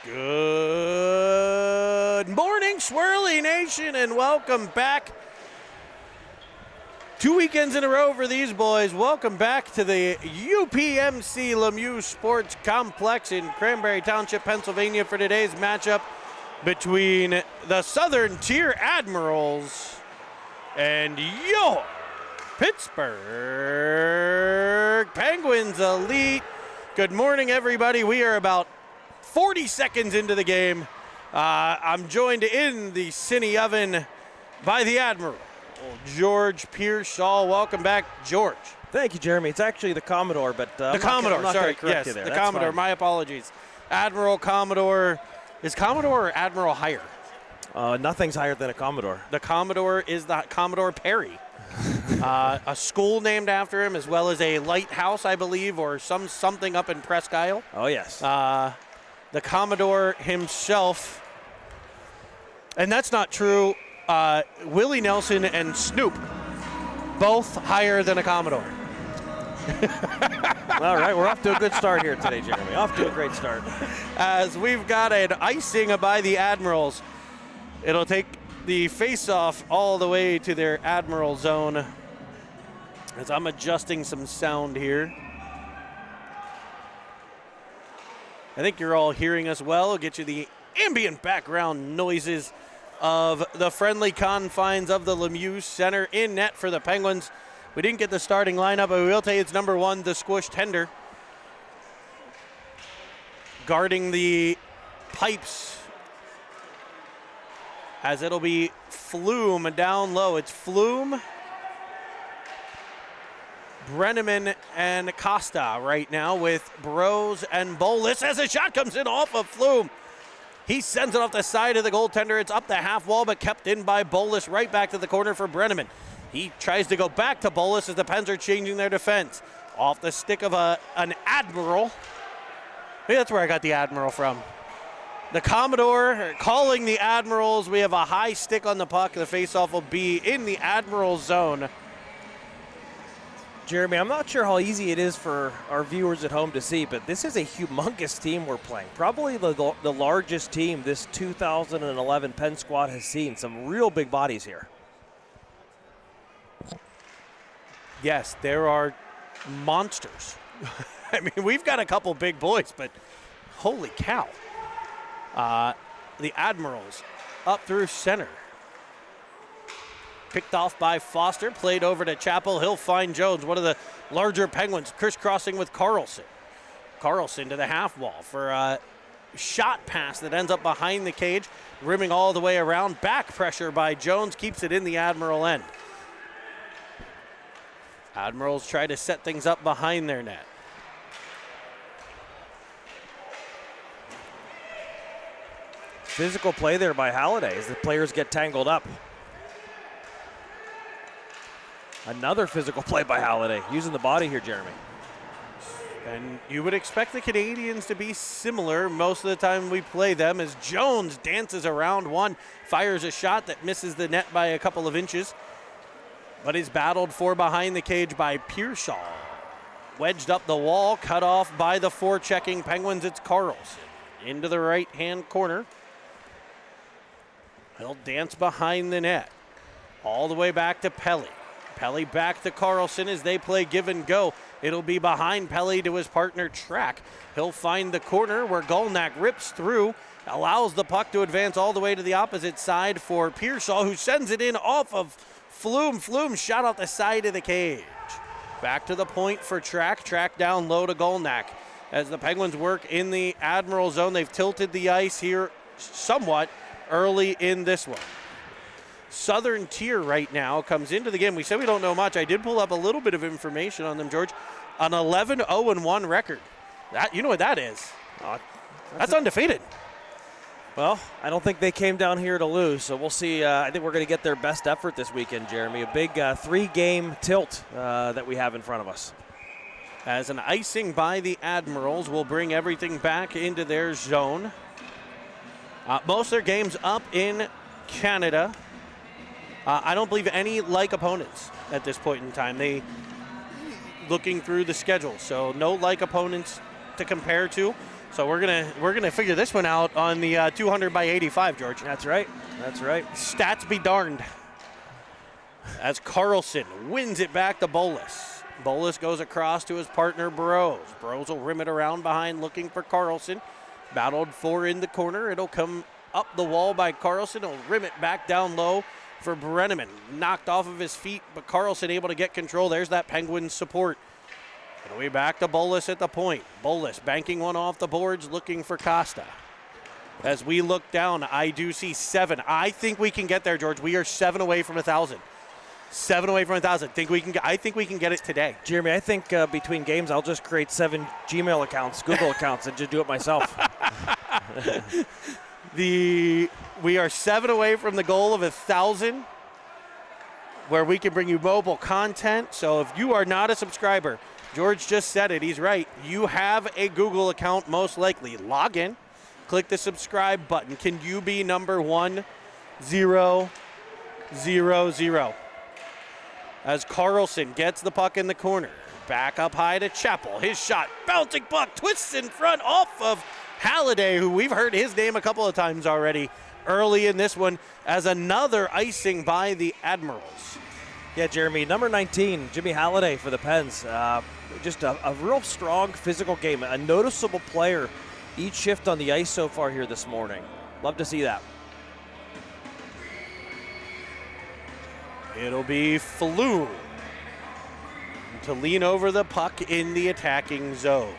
Good morning, Swirly Nation, and welcome back. 2 weekends in a row for these boys. Welcome back to the UPMC Lemieux Sports Complex in Cranberry Township, Pennsylvania for today's matchup between the Southern Tier Admirals and your Pittsburgh Penguins Elite. Good morning, everybody. We are about 40 seconds into the game. I'm joined in the Cine Oven by the Admiral, George Pearsall. Welcome back, George. Thank you, Jeremy. It's actually the Commodore, but the Commodore, sorry. Yes, the Commodore. My apologies. Admiral, Commodore. Is Commodore or Admiral higher? Nothing's higher than a Commodore. The Commodore is the Commodore Perry. A school named after him, as well as a lighthouse, I believe, or something up in Presque Isle. Oh, yes. The Commodore himself, and that's not true. Willie Nelson and Snoop, both higher than a Commodore. All right, we're off to a good start here today, Jeremy. Off to a great start. As we've got an icing by the Admirals. It'll take the face-off all the way to their Admiral zone. As I'm adjusting some sound here. I think you're all hearing us well. I'll get you the ambient background noises of the friendly confines of the Lemieux Center. In net for the Penguins. We didn't get the starting lineup, but we will tell you it's number one, the Squish Tender. Guarding the pipes, as it'll be Flume down low. It's Flume, Brenneman, and Costa right now with Bros and Bolus as a shot comes in off of Flume. He sends it off the side of the goaltender. It's up the half wall, but kept in by Bolus right back to the corner for Brenneman. He tries to go back to Bolus as the Pens are changing their defense. Off the stick of an Admiral. Maybe that's where I got the Admiral from. The Commodore calling the Admirals. We have a high stick on the puck. The faceoff will be in the Admiral zone. Jeremy, I'm not sure how easy it is for our viewers at home to see, but this is a humongous team we're playing. Probably the largest team this 2011 Penn squad has seen. Some real big bodies here. Yes, there are monsters. I mean, we've got a couple big boys, but holy cow. The Admirals up through center. Picked off by Foster, played over to Chappell. He'll find Jones, one of the larger Penguins, crisscrossing with Carlson. Carlson to the half wall for a shot pass that ends up behind the cage, rimming all the way around. Back pressure by Jones keeps it in the Admiral end. Admirals try to set things up behind their net. Physical play there by Halliday as the players get tangled up. Another physical play by Halliday, using the body here, Jeremy. And you would expect the Canadians to be similar most of the time we play them, as Jones dances around one, fires a shot that misses the net by a couple of inches, but is battled for behind the cage by Pearsall. Wedged up the wall, cut off by the forechecking Penguins. It's Carlson into the right-hand corner. He'll dance behind the net, all the way back to Pelly. Pelly back to Carlson as they play give and go. It'll be behind Pelly to his partner Track. He'll find the corner where Golnack rips through, allows the puck to advance all the way to the opposite side for Pearsall, who sends it in off of Flume. Flume shot off the side of the cage. Back to the point for Track. Track down low to Golnack. As the Penguins work in the Admiral zone, they've tilted the ice here somewhat early in this one. Southern Tier right now comes into the game. We said we don't know much. I did pull up a little bit of information on them, George. An 11-0-1 record. You know what that is? That's undefeated. Well, I don't think they came down here to lose, so we'll see. I think we're going to get their best effort this weekend, Jeremy. A big three-game tilt that we have in front of us. As an icing by the Admirals will bring everything back into their zone. Most of their games up in Canada. I don't believe any like opponents at this point in time. They looking through the schedule, so no like opponents to compare to. So we're gonna figure this one out on the 200 by 85, George. That's right. That's right. Stats be darned. As Carlson wins it back to Bolus. Bolus goes across to his partner Bros. Bros will rim it around behind looking for Carlson. Battled for in the corner. It'll come up the wall by Carlson. He'll rim it back down low for Brenneman. Knocked off of his feet, but Carlson able to get control. There's that Penguins support. It'll be back to Bolus at the point. Bolus banking one off the boards, looking for Costa. As we look down, I do see 7. I think we can get there, George. We are 7 away from 1,000. 7 away from 1,000. I think we can get it today. Jeremy, I think between games, I'll just create 7 Gmail accounts, Google accounts, and just do it myself. We are 7 away from the goal of 1,000, where we can bring you mobile content. So if you are not a subscriber, George just said it. He's right. You have a Google account, most likely. Log in, click the subscribe button. Can you be number 1000? As Carlson gets the puck in the corner. Back up high to Chappell. His shot, bouncing puck, twists in front off of Halliday, who we've heard his name a couple of times already early in this one, as another icing by the Admirals. Yeah, Jeremy, number 19, Jimmy Halliday for the Pens. Just a real strong physical game. A noticeable player each shift on the ice so far here this morning. Love to see that. It'll be Flume to lean over the puck in the attacking zone.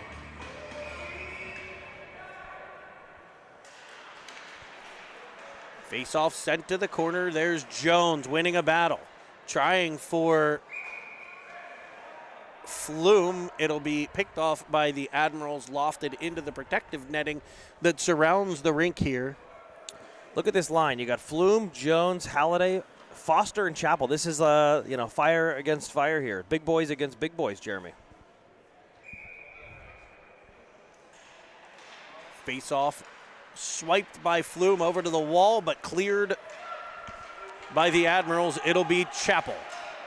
Face-off sent to the corner. There's Jones winning a battle. Trying for Flume. It'll be picked off by the Admirals, lofted into the protective netting that surrounds the rink here. Look at this line. You got Flume, Jones, Halliday, Foster, and Chappell. This is fire against fire here. Big boys against big boys, Jeremy. Face-off swiped by Flume over to the wall, but cleared by the Admirals. It'll be Chappell.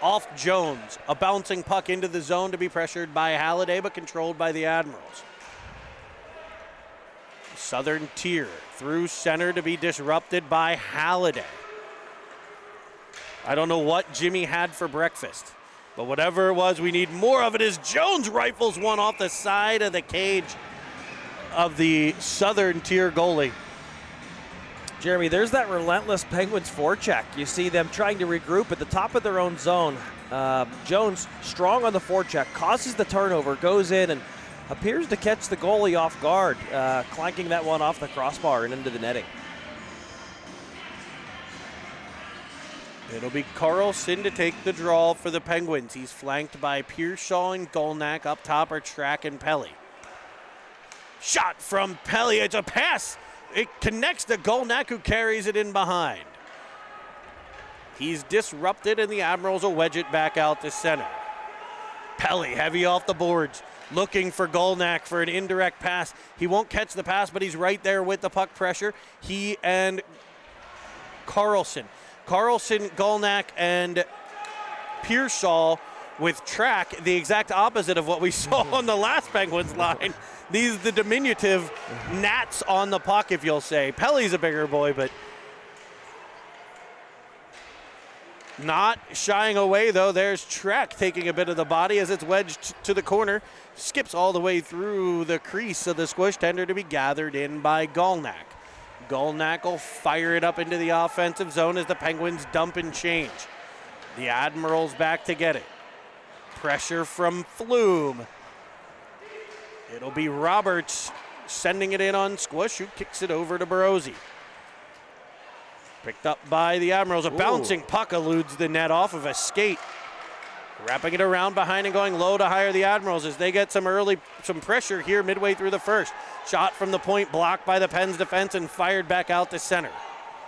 Off Jones. A bouncing puck into the zone to be pressured by Halliday, but controlled by the Admirals. Southern Tier through center to be disrupted by Halliday. I don't know what Jimmy had for breakfast, but whatever it was, we need more of it as Jones rifles one off the side of the cage of the Southern Tier goalie. Jeremy, there's that relentless Penguins forecheck. You see them trying to regroup at the top of their own zone. Jones, strong on the forecheck, causes the turnover, goes in and appears to catch the goalie off guard, clanking that one off the crossbar and into the netting. It'll be Carlson to take the draw for the Penguins. He's flanked by Pearshaw and Golnack. Up top are Track and Pelly. Shot from Pelly. It's a pass. It connects to Golnack, who carries it in behind. He's disrupted, and the Admirals will wedge it back out to center. Pelly heavy off the boards, looking for Golnack for an indirect pass. He won't catch the pass, but he's right there with the puck pressure. He and Carlson, Golnack, and Pearshaw with Track, the exact opposite of what we saw on the last Penguins line. These the diminutive gnats on the puck, if you'll say. Pelly's a bigger boy, but not shying away, though. There's Track taking a bit of the body as it's wedged to the corner. Skips all the way through the crease of the squish tender to be gathered in by Golnack. Golnack will fire it up into the offensive zone as the Penguins dump and change. The Admirals back to get it. Pressure from Flume. It'll be Roberts sending it in on Squish, who kicks it over to Barozzi. Picked up by the Admirals. A bouncing puck eludes the net off of a skate. Wrapping it around behind and going low to higher the Admirals as they get some pressure here midway through the first. Shot from the point, blocked by the Pens defense and fired back out to center.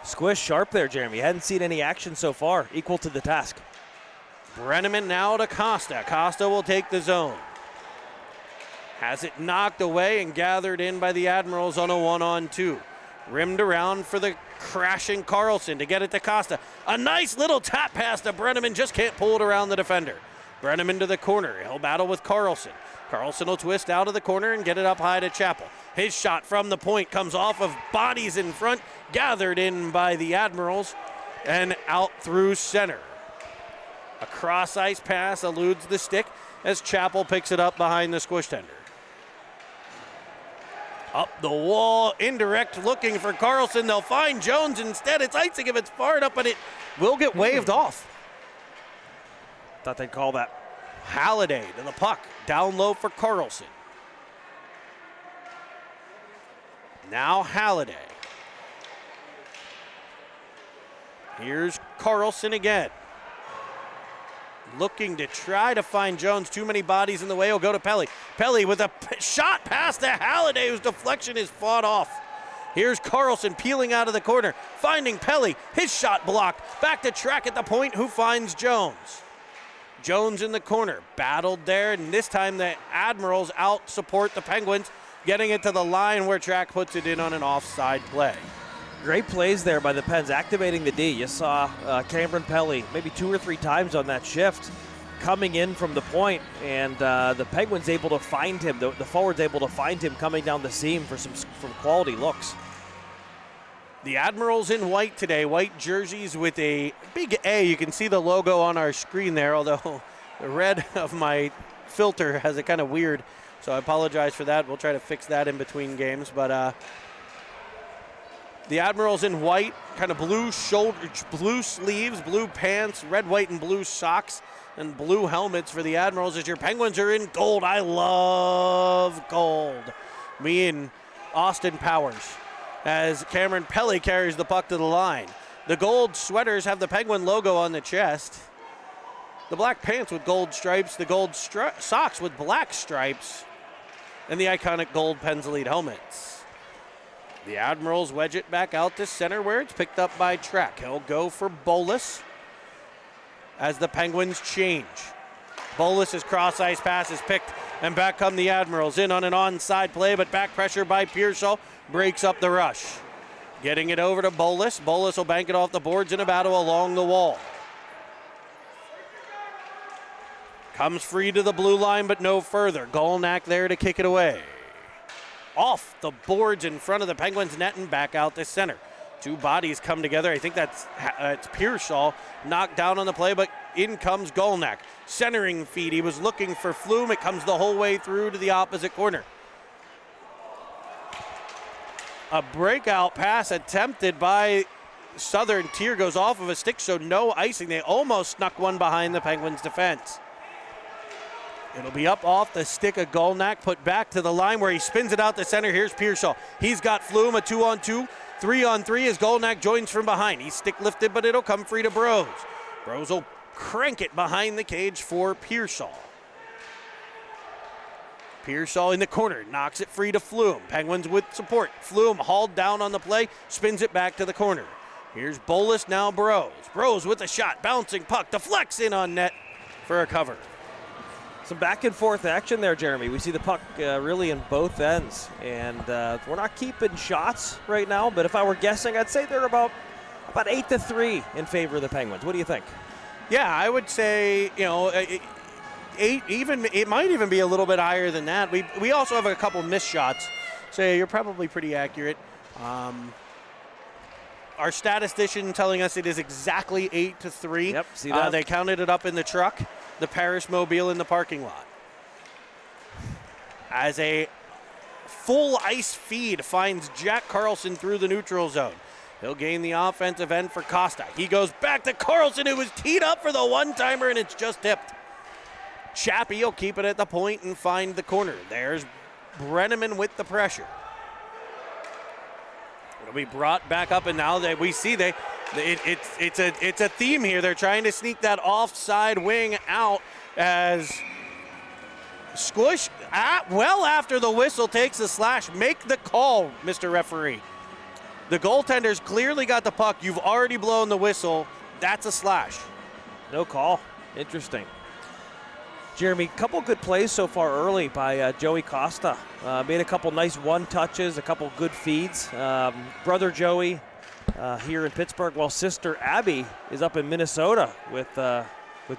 Squish sharp there, Jeremy. Hadn't seen any action so far. Equal to the task. Brenneman now to Costa. Costa will take the zone. Has it knocked away and gathered in by the Admirals on a 1-on-2. Rimmed around for the crashing Carlson to get it to Costa. A nice little tap pass to Brenneman, just can't pull it around the defender. Brenneman to the corner. He'll battle with Carlson. Carlson will twist out of the corner and get it up high to Chappell. His shot from the point comes off of bodies in front, gathered in by the Admirals, and out through center. A cross ice pass eludes the stick as Chappell picks it up behind the squish tender. Up the wall, indirect, looking for Carlson. They'll find Jones instead. It's icing if it's far enough, but it will get waved off. Thought they'd call that. Halliday to the puck, down low for Carlson. Now Halliday. Here's Carlson again. Looking to try to find Jones. Too many bodies in the way. He'll go to Pelly. Pelly with a shot pass to Halliday, whose deflection is fought off. Here's Carlson peeling out of the corner, finding Pelly. His shot blocked. Back to Track at the point, who finds Jones. Jones in the corner, battled there, and this time the Admirals out support the Penguins, getting it to the line where Track puts it in on an offside play. Great plays there by the Pens, activating the D. You saw Cameron Pelly maybe 2 or 3 times on that shift coming in from the point, and the Penguins able to find him, the forwards able to find him coming down the seam for some quality looks. The Admirals in white today, white jerseys with a big A. You can see the logo on our screen there, although the red of my filter has it kind of weird, so I apologize for that. We'll try to fix that in between games, but the Admirals in white, kind of blue sleeves, blue pants, red, white, and blue socks, and blue helmets for the Admirals as your Penguins are in gold. I love gold. Me and Austin Powers as Cameron Pelly carries the puck to the line. The gold sweaters have the Penguin logo on the chest. The black pants with gold stripes, the gold socks with black stripes, and the iconic gold Pens Elite helmets. The Admirals wedge it back out to center where it's picked up by Track. He'll go for Bolus as the Penguins change. Bolus's cross ice pass is picked, and back come the Admirals in on an onside play, but back pressure by Pearsall breaks up the rush. Getting it over to Bolus. Bolus will bank it off the boards in a battle along the wall. Comes free to the blue line, but no further. Golnack there to kick it away. Off the boards in front of the Penguins net and back out to center. 2 bodies come together. I think it's Pearsall knocked down on the play, but in comes Golnack. Centering feed. He was looking for Flume. It comes the whole way through to the opposite corner. A breakout pass attempted by Southern Tier goes off of a stick, so no icing. They almost snuck one behind the Penguins' defense. It'll be up off the stick of Golnack, put back to the line where he spins it out to center. Here's Pearsall. He's got Flume, a 2-on-2, 3-on-3 as Golnack joins from behind. He's stick lifted, but it'll come free to Brose. Brose will crank it behind the cage for Pearsall. Pearsall in the corner, knocks it free to Flume. Penguins with support. Flume hauled down on the play, spins it back to the corner. Here's Bolus, now Brose. Brose with a shot, bouncing puck, deflects in on net for a cover. Some back and forth action there, Jeremy. We see the puck really in both ends, and we're not keeping shots right now, but if I were guessing, I'd say they're about 8-3 in favor of the Penguins. What do you think? Yeah, I would say, 8, even it might even be a little bit higher than that. We also have a couple missed shots, so you're probably pretty accurate. Our statistician telling us it is exactly 8-3. Yep, see that? They counted it up in the truck, the Paris Mobile in the parking lot. As a full ice feed finds Jack Carlson through the neutral zone. He'll gain the offensive end for Costa. He goes back to Carlson, who was teed up for the one-timer, and it's just tipped. Chappie will keep it at the point and find the corner. There's Brenneman with the pressure. It'll be brought back up, and now that we see it's a theme here. They're trying to sneak that offside wing out as Squish, well after the whistle takes the slash. Make the call, Mr. Referee. The goaltender's clearly got the puck. You've already blown the whistle. That's a slash. No call. Interesting. Jeremy, a couple good plays so far early by Joey Costa. Made a couple nice one-touches, a couple good feeds. Brother Joey here in Pittsburgh, while sister Abby is up in Minnesota with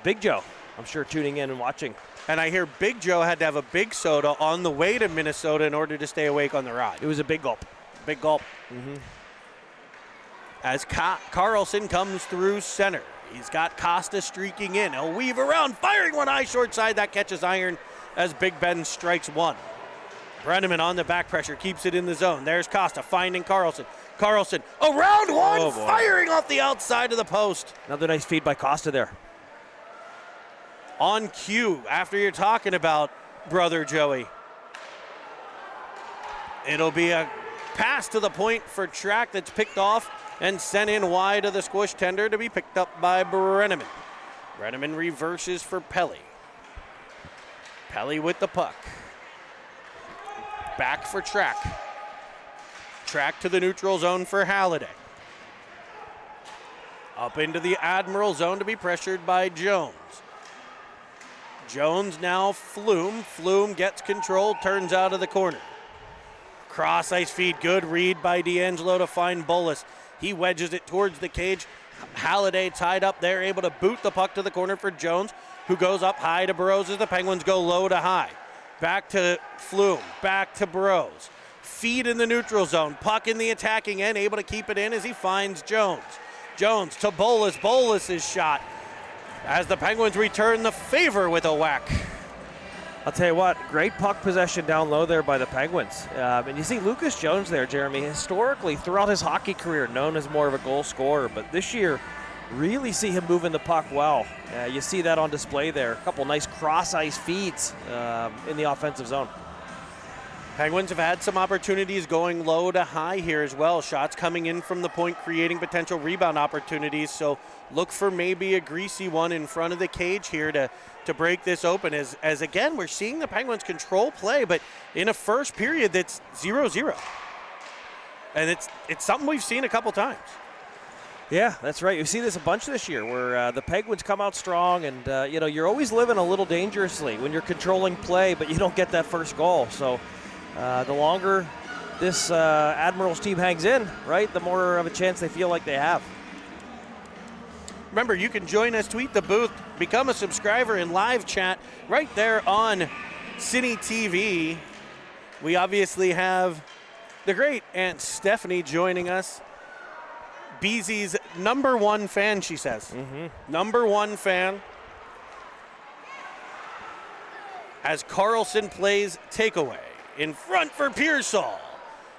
Big Joe I'm sure tuning in and watching. And I hear Big Joe had to have a big soda on the way to Minnesota in order to stay awake on the ride. It was a big gulp. Big gulp. As Carlson comes through center. He's got Costa streaking in. He'll weave around, firing one high short side. That catches iron as Big Ben strikes one. Brenneman on the back pressure, keeps it in the zone. There's Costa finding Carlson. Carlson around one, firing off the outside of the post. Another nice feed by Costa there. On cue, after you're talking about Brother Joey. It'll be a pass to the point for track that's picked off and sent in wide of the squish tender to be picked up by Brenneman. Brenneman reverses for Pelly. Pelly with the puck. Back for track. Track to the neutral zone for Halliday. Up into the Admiral zone to be pressured by Jones. Jones now Flume. Flume gets control, turns out of the corner. Cross ice feed, good read by D'Angelo to find Bolus. He wedges it towards the cage. Halliday tied up there, able to boot the puck to the corner for Jones, who goes up high to Burrows as the Penguins go low to high. Back to Flume, back to Burrows. Feed in the neutral zone, puck in the attacking end, able to keep it in as he finds Jones. Jones to Bolus, Bolus's shot as the Penguins return the favor with a whack. I'll tell you what, great puck possession down low there by the Penguins. And you see Lucas Jones there, Jeremy, historically throughout his hockey career known as more of a goal scorer, but this year really see him moving the puck well. You see that on display there. A couple nice cross-ice feeds in the offensive zone. Penguins have had some opportunities going low to high here as well. Shots coming in from the point, creating potential rebound opportunities. So look for maybe a greasy one in front of the cage here to break this open. As again, we're seeing the Penguins control play, but in a first period that's 0-0. And it's something we've seen a couple times. Yeah, that's right. You see this a bunch this year where the Penguins come out strong and, you're always living a little dangerously when you're controlling play, but you don't get that first goal. So the longer this Admirals team hangs in, right, the more of a chance they feel like they have. Remember, you can join us, tweet the booth, become a subscriber, and live chat right there on Cine TV. We obviously have the great Aunt Stephanie joining us. Beezy's #1 fan, she says. #1 fan. As Carlson plays takeaway. In front for Pearsall.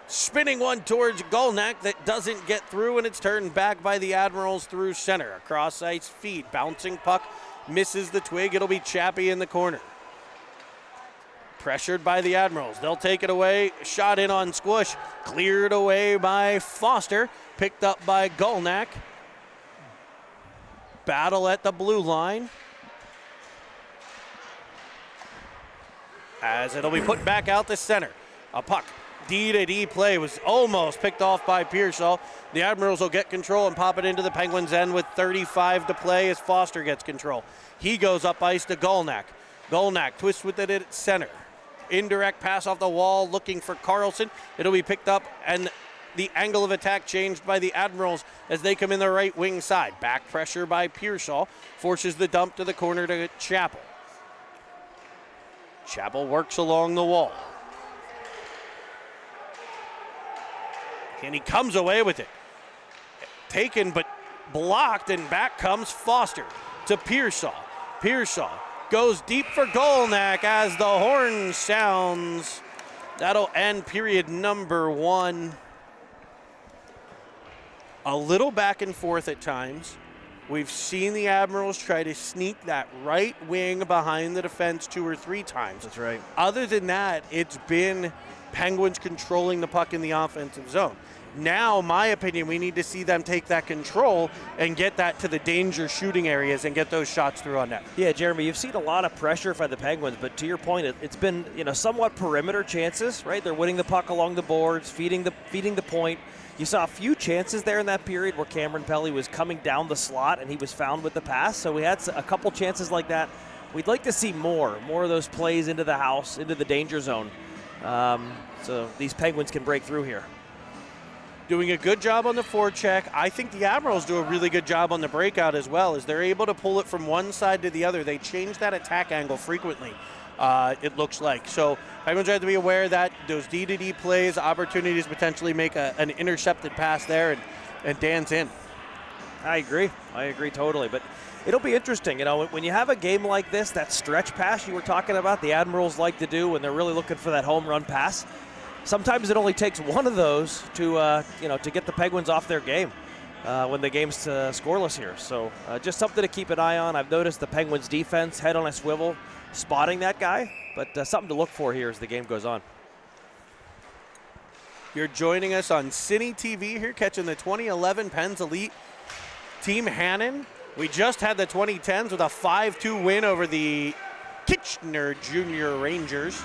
Spinning one towards Golnack that doesn't get through, and it's turned back by the Admirals through center. A cross-ice feed. Bouncing puck misses the twig. It'll be Chappie in the corner. Pressured by the Admirals. They'll take it away. Shot in on Squish. Cleared away by Foster. Picked up by Golnack. Battle at the blue line. As it'll be put back out to center. A puck. D-to-D play was almost picked off by Pearsall. The Admirals will get control and pop it into the Penguins' end with 35 to play as Foster gets control. He goes up ice to Golnack. Golnack twists with it at center. Indirect pass off the wall looking for Carlson. It'll be picked up and the angle of attack changed by the Admirals as they come in the right wing side. Back pressure by Pearsall forces the dump to the corner to Chappell. Chappell works along the wall. And he comes away with it. Taken but blocked, and back comes Foster to Pearsall. Pearsall goes deep for Golnack as the horn sounds. That'll end period #1. A little back and forth at times. We've seen the Admirals try to sneak that right wing behind the defense 2 or 3 times. That's right. Other than that, it's been Penguins controlling the puck in the offensive zone. Now, my opinion, we need to see them take that control and get that to the danger shooting areas and get those shots through on net. Yeah, Jeremy, you've seen a lot of pressure by the Penguins, but to your point, it's been somewhat perimeter chances, right? They're winning the puck along the boards, feeding the point. You saw a few chances there in that period where Cameron Pelly was coming down the slot and he was found with the pass. So we had a couple chances like that. We'd like to see more of those plays into the house, into the danger zone. So these Penguins can break through here. doing a good job on the forecheck. I think the Admirals do a really good job on the breakout as well, as they're able to pull it from one side to the other. They change that attack angle frequently, it looks like. So Penguins have to be aware that those D-to-D plays, opportunities potentially make an intercepted pass there and dance in. I agree totally. But it'll be interesting, when you have a game like this, that stretch pass you were talking about, the Admirals like to do when they're really looking for that home run pass. Sometimes it only takes one of those to get the Penguins off their game when the game's scoreless here. So just something to keep an eye on. I've noticed the Penguins defense head on a swivel, spotting that guy, but something to look for here as the game goes on. You're joining us on Cine TV here, catching the 2011 Pens Elite team Hannan. We just had the 2010s with a 5-2 win over the Kitchener Junior Rangers.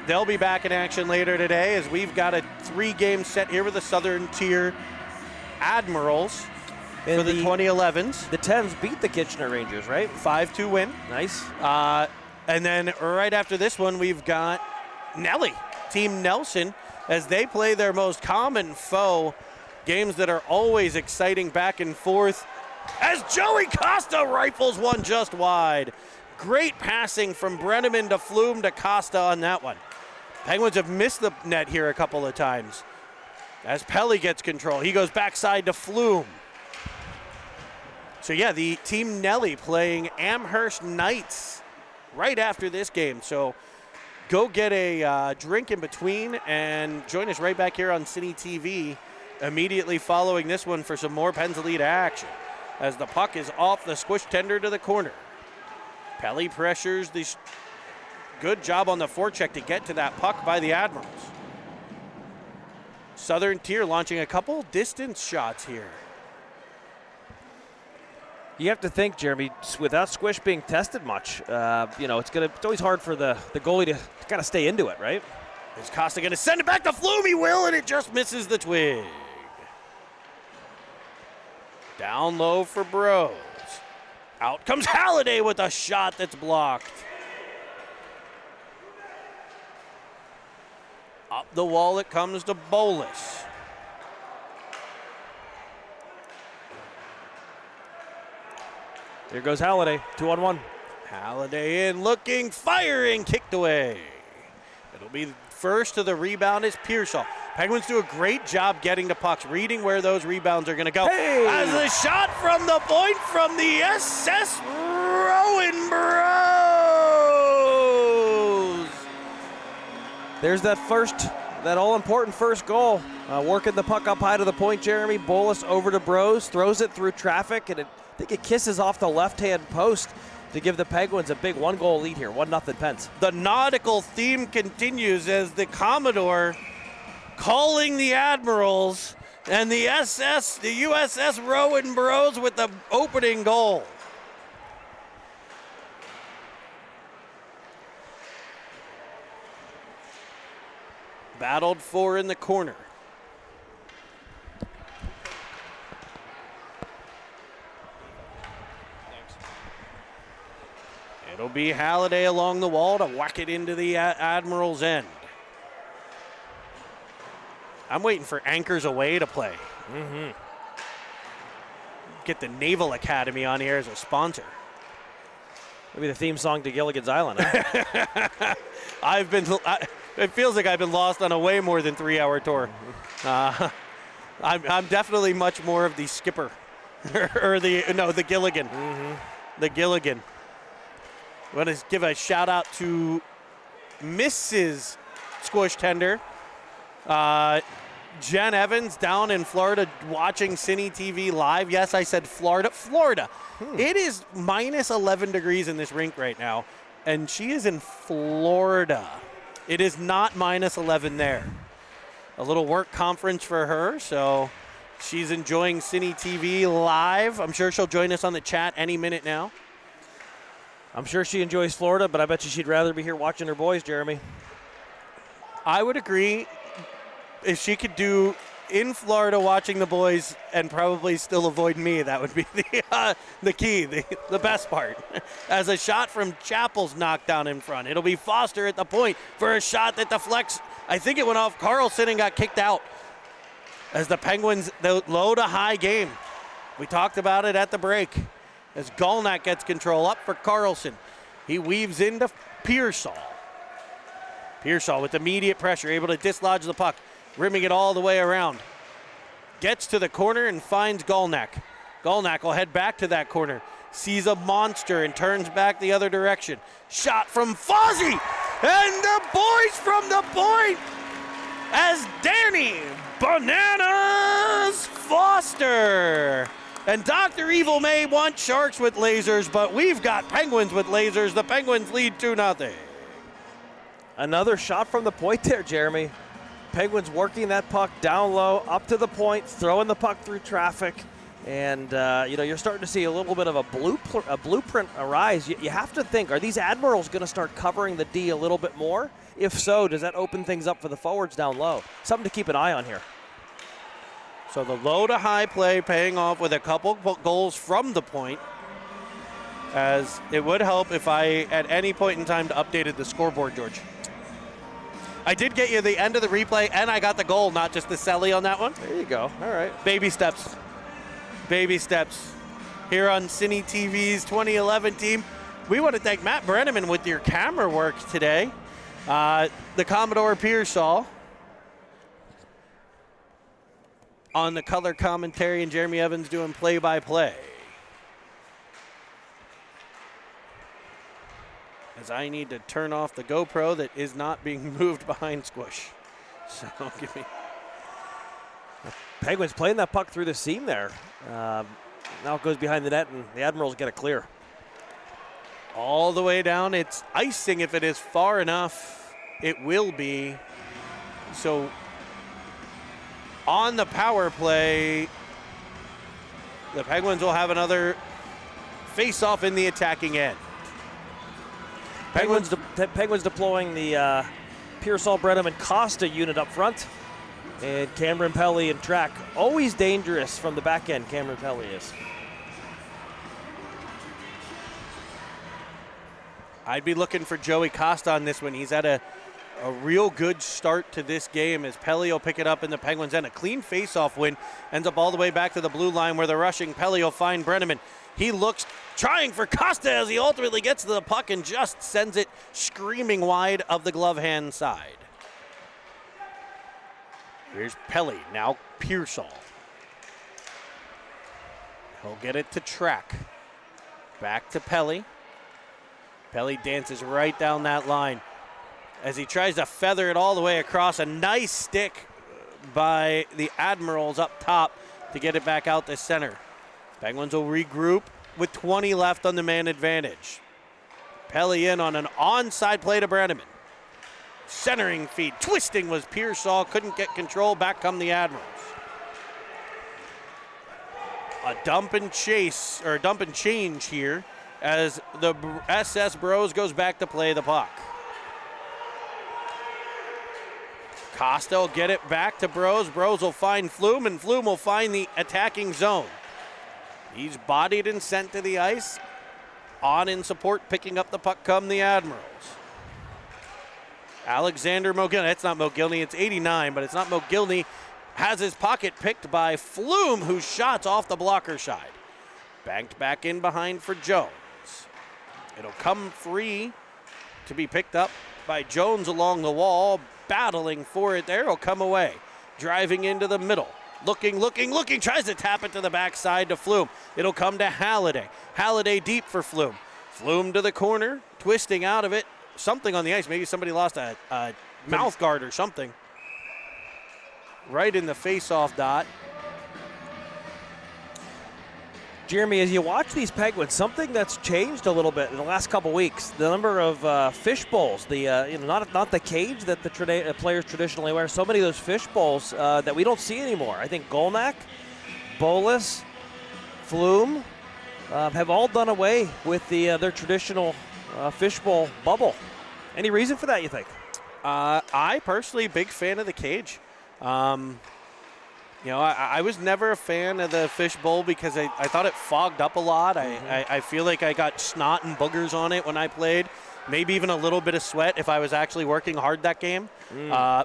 They'll be back in action later today as we've got a 3-game set here with the Southern Tier Admirals for the 2011s. The 10s beat the Kitchener Rangers, right? 5-2 win. Nice. And then right after this one, we've got Nelly, Team Nelson, as they play their most common foe. Games that are always exciting back and forth. As Joey Costa rifles one just wide. Great passing from Brenneman to Flume to Costa on that one. Penguins have missed the net here a couple of times. As Pelly gets control, he goes backside to Flume. So yeah, the Team Nelly playing Amherst Knights right after this game. So go get a drink in between and join us right back here on Cine TV immediately following this one for some more Pens Elite action. As the puck is off the squish tender to the corner. Pelly pressures the good job on the forecheck to get to that puck by the Admirals. Southern Tier launching a couple distance shots here. You have to think, Jeremy, without Squish being tested much, it's always hard for the goalie to kind of stay into it, right? Is Costa going to send it back to Flume? He will, and it just misses the twig. Down low for Bros. Out comes Halliday with a shot that's blocked. Up the wall it comes to Bolus. Here goes Halliday, 2-on-1. Halliday in, looking, firing, kicked away. It'll be first to the rebound is Pearsall. Penguins do a great job getting to pucks, reading where those rebounds are going to go. Hey! As a shot from the point from the SS Rowan Bros. There's that all-important first goal. Working the puck up high to the point, Jeremy. Bolus over to Bros, throws it through traffic, and I think it kisses off the left-hand post to give the Penguins a big 1-goal lead here, 1-0 Pens. The nautical theme continues as the Commodore calling the Admirals and the USS Rowan Bros with the opening goal. Battled for in the corner. It'll be Halliday along the wall to whack it into the Admirals' end. I'm waiting for Anchors Away to play. Get the Naval Academy on here as a sponsor. Maybe the theme song to Gilligan's Island. Huh? It feels like I've been lost on a way more than 3-hour tour. I'm definitely much more of the skipper, or the Gilligan. The Gilligan. I want to give a shout out to Mrs. Squish Tender. Jen Evans down in Florida watching Cine TV live. Yes, I said Florida. It is minus 11 degrees in this rink right now, and she is in Florida. It is not minus 11 there. A little work conference for her, so she's enjoying Cine TV live. I'm sure she'll join us on the chat any minute now. I'm sure she enjoys Florida, but I bet you she'd rather be here watching her boys, Jeremy. I would agree. If she could do in Florida watching the boys and probably still avoid me, that would be the key, the best part. As a shot from Chappell's knocked down in front. It'll be Foster at the point for a shot that deflects. I think it went off Carlson and got kicked out. as the Penguins, the low to high game. We talked about it at the break. As Golnak gets control up for Carlson. He weaves into Pearsall. Pearsall with immediate pressure, able to dislodge the puck, rimming it all the way around. Gets to the corner and finds Golnak. Golnak will head back to that corner. Sees a monster and turns back the other direction. Shot from Fozzie! And the boys from the point as Danny Bananas Foster. And Dr. Evil may want Sharks with lasers, but we've got Penguins with lasers. The Penguins lead 2-0. Another shot from the point there, Jeremy. Penguins working that puck down low, up to the point, throwing the puck through traffic. And, you're starting to see a little bit of a blueprint arise. You have to think, are these Admirals going to start covering the D a little bit more? If so, does that open things up for the forwards down low? Something to keep an eye on here. So the low to high play paying off with a couple goals from the point. As it would help if I, at any point in time, updated the scoreboard, George. I did get you the end of the replay, and I got the goal, not just the celly on that one. There you go. All right. Baby steps. Baby steps. Here on Cine TV's 2011 team, we want to thank Matt Brenneman with your camera work today. The Commodore Pearsall on the color commentary, and Jeremy Evans doing play-by-play. As I need to turn off the GoPro that is not being moved behind Squish. So give me. Penguins playing that puck through the seam there. Now it goes behind the net, and the Admirals get it clear. All the way down. It's icing if it is far enough. It will be. So on the power play, the Penguins will have another face-off in the attacking end. Penguins deploying the Pearsall, Brenneman, Costa unit up front. And Cameron Pelly and track. Always dangerous from the back end, Cameron Pelly is. I'd be looking for Joey Costa on this one. He's had a real good start to this game as Pelly will pick it up in the Penguins end. A clean face-off win. Ends up all the way back to the blue line where they're rushing. Pelly will find Brenneman. He looks trying for Costa as he ultimately gets to the puck and just sends it screaming wide of the glove hand side. Here's Pelly, now Pearsall. He'll get it to track. Back to Pelly. Pelly dances right down that line as he tries to feather it all the way across. A nice stick by the Admirals up top to get it back out to center. Penguins will regroup with 20 left on the man advantage. Pelly in on an onside play to Brenneman. Centering feed, twisting was Pearsall, couldn't get control, back come the Admirals. A dump and chase, or dump and change here as the SS Bros goes back to play the puck. Costa will get it back to Bros. Bros will find Flume, and Flume will find the attacking zone. He's bodied and sent to the ice. On in support, picking up the puck come the Admirals. Alexander Mogilny, it's not Mogilny, it's 89, but it's not Mogilny. Has his pocket picked by Flume, who shots off the blocker side. Banked back in behind for Jones. It'll come free to be picked up by Jones along the wall. Battling for it there, it'll come away. Driving into the middle. Looking, tries to tap it to the backside to Flume. It'll come to Halliday. Halliday deep for Flume. Flume to the corner, twisting out of it. Something on the ice, maybe somebody lost a mouth guard or something. Right in the face-off dot. Jeremy, as you watch these Penguins, something that's changed a little bit in the last couple weeks. The number of fish bowls, not the cage that the players traditionally wear. So many of those fish bowls that we don't see anymore. I think Golnak, Bolus, Flume have all done away with their traditional fishbowl bubble. Any reason for that, you think? I personally, big fan of the cage. I was never a fan of the fishbowl because I thought it fogged up a lot. I feel like I got snot and boogers on it when I played. Maybe even a little bit of sweat if I was actually working hard that game.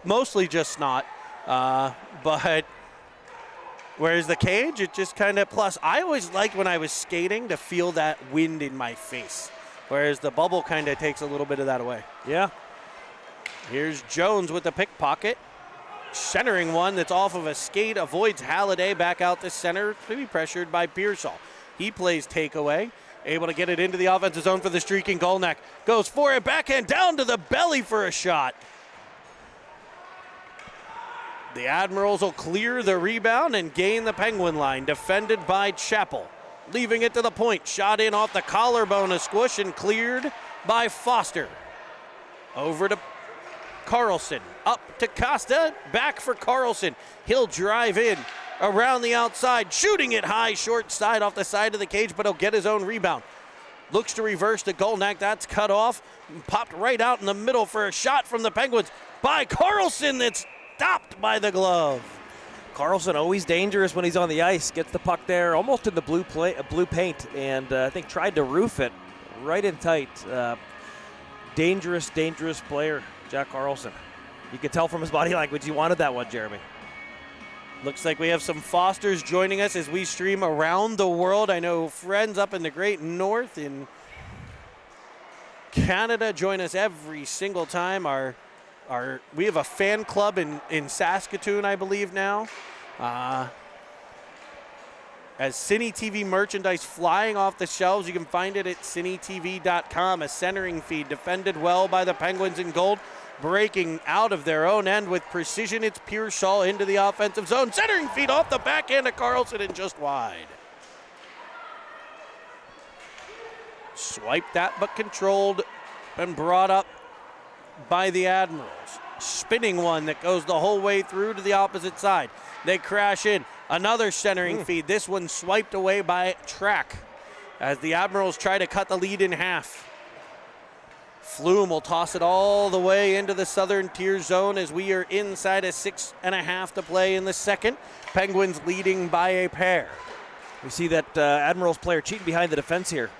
Mostly just snot. But Whereas the cage, it just kind of, plus I always liked when I was skating to feel that wind in my face. Whereas the bubble kind of takes a little bit of that away. Yeah. Here's Jones with the pickpocket. Centering one that's off of a skate, avoids Halliday back out the center, maybe pressured by Pearsall. He plays takeaway, able to get it into the offensive zone for the streaking Golnack. Goes for it, backhand down to the belly for a shot. The Admirals will clear the rebound and gain the Penguin line, defended by Chappell. Leaving it to the point, shot in off the collarbone of Squish and cleared by Foster. Over to Carlson, up to Costa, back for Carlson. He'll drive in around the outside, shooting it high, short side off the side of the cage, but he'll get his own rebound. Looks to reverse to Golnack, that's cut off, popped right out in the middle for a shot from the Penguins by Carlson that's stopped by the glove. Carlson always dangerous when he's on the ice. Gets the puck there almost in the blue paint, and I think tried to roof it right in tight. Dangerous player, Jack Carlson. You could tell from his body language he wanted that one, Jeremy. Looks like we have some Fosters joining us as we stream around the world. I know friends up in the great north in Canada join us every single time. We have a fan club in Saskatoon, I believe now. As Cine TV merchandise flying off the shelves, you can find it at cinetv.com. A centering feed defended well by the Penguins in gold. Breaking out of their own end with precision, it's Pearsall into the offensive zone. Centering feed off the backhand of Carlson and just wide. Swiped that but controlled and brought up by the Admirals. Spinning one that goes the whole way through to the opposite side. They crash in. Another centering feed. This one swiped away by Track as the Admirals try to cut the lead in half. Flume will toss it all the way into the Southern Tier zone as we are inside a 6.5 to play in the second. Penguins leading by a pair. We see that Admirals player cheating behind the defense here.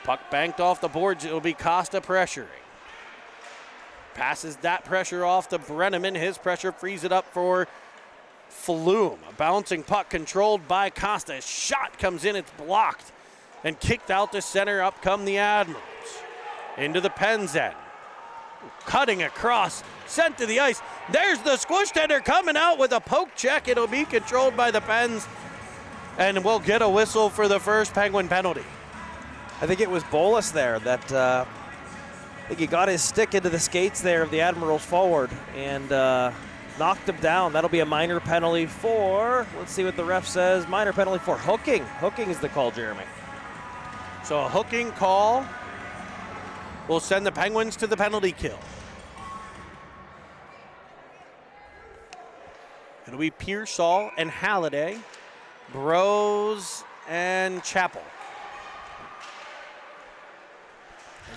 Puck banked off the boards. It'll be Costa pressuring. Passes that pressure off to Brenneman. His pressure frees it up for Flume. A bouncing puck controlled by Costa. Shot comes in. It's blocked and kicked out to center. Up come the Admirals. Into the Pens end. Cutting across. Sent to the ice. There's the squish tender coming out with a poke check. It'll be controlled by the Pens. And we'll get a whistle for the first Penguin penalty. I think it was Bolus there that I think he got his stick into the skates there of the Admirals forward and knocked him down. That'll be a minor penalty for, let's see what the ref says, minor penalty for hooking. Hooking is the call, Jeremy. So a hooking call will send the Penguins to the penalty kill. It'll be Pearsall and Halliday, Bros and Chappell.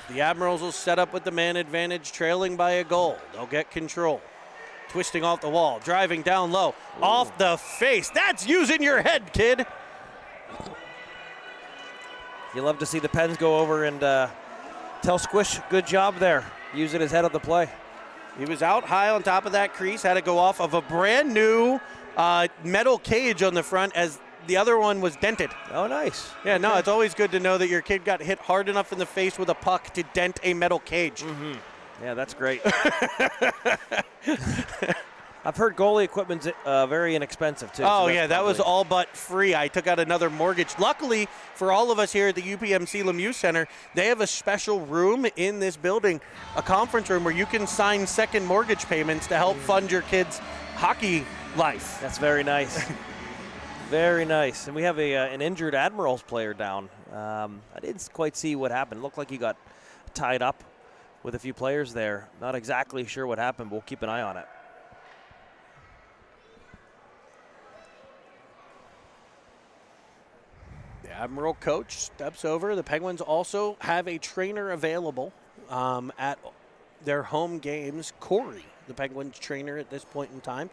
The Admirals will set up with the man advantage, trailing by a goal. They'll get control. Twisting off the wall, driving down low, off the face. That's using your head, kid. You love to see the Pens go over and tell Squish, good job there, using his head on the play. He was out high on top of that crease, had to go off of a brand new metal cage on the front as the other one was dented. Oh, nice. Yeah, no, it's always good to know that your kid got hit hard enough in the face with a puck to dent a metal cage. Mm-hmm. Yeah, that's great. I've heard goalie equipment's very inexpensive, too. Oh, so yeah, that was all but free. I took out another mortgage. Luckily, for all of us here at the UPMC Lemieux Center, they have a special room in this building, a conference room where you can sign second mortgage payments to help fund your kids' hockey life. That's very nice. Very nice. And we have an injured Admirals player down. I didn't quite see what happened. It looked like he got tied up with a few players there. Not exactly sure what happened, but we'll keep an eye on it. The Admiral coach steps over. The Penguins also have a trainer available at their home games. Corey, the Penguins trainer at this point in time,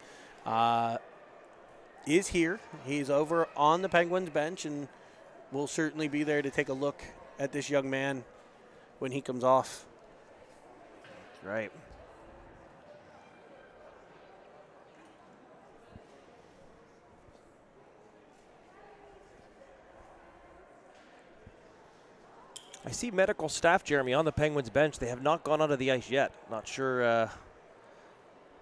is here. He's over on the Penguins bench and will certainly be there to take a look at this young man when he comes off. Right. I see medical staff, Jeremy, on the Penguins bench. They have not gone onto the ice yet. Not sure.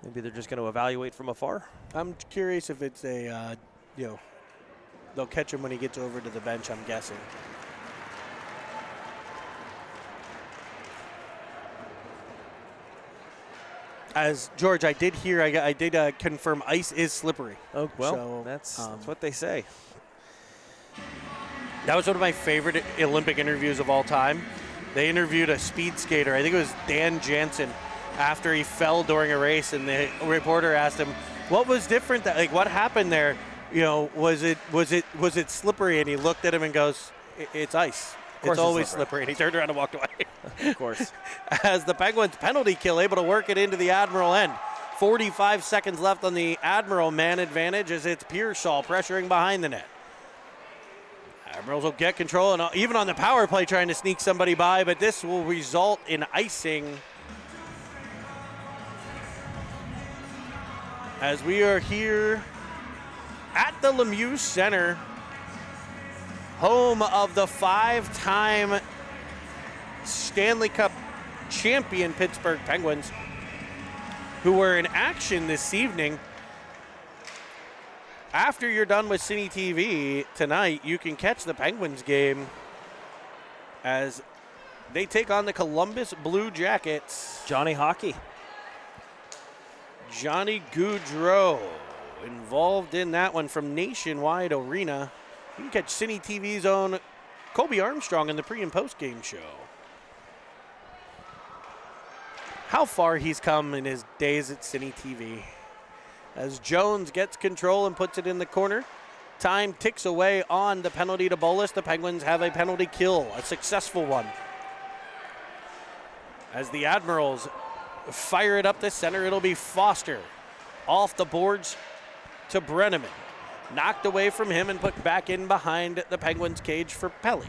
Maybe they're just going to evaluate from afar. I'm curious if it's a, they'll catch him when he gets over to the bench, I'm guessing. As George, I did hear, I did confirm ice is slippery. Oh, well, so, that's what they say. That was one of my favorite Olympic interviews of all time. They interviewed a speed skater, I think it was Dan Jansen, after he fell during a race, and the reporter asked him, what was different, what happened there? Was it slippery? And he looked at him and goes, it's ice. It's always slippery. And he turned around and walked away. Of course. As the Penguins penalty kill, able to work it into the Admiral end. 45 seconds left on the Admiral man advantage as it's Pearsall pressuring behind the net. Admirals will get control, and even on the power play trying to sneak somebody by, but this will result in icing. As we are here at the Lemieux Center, home of the 5-time Stanley Cup champion Pittsburgh Penguins, who were in action this evening. After you're done with Cine TV tonight, you can catch the Penguins game as they take on the Columbus Blue Jackets. Johnny Hockey. Johnny Gaudreau involved in that one from Nationwide Arena. You can catch Cine TV's own Kobe Armstrong in the pre- and post-game show. How far he's come in his days at Cine TV. As Jones gets control and puts it in the corner. Time ticks away on the penalty to Bolus. The Penguins have a penalty kill, a successful one. As the Admirals fire it up the center, it'll be Foster. Off the boards to Brenneman. Knocked away from him and put back in behind the Penguins' cage for Pelly.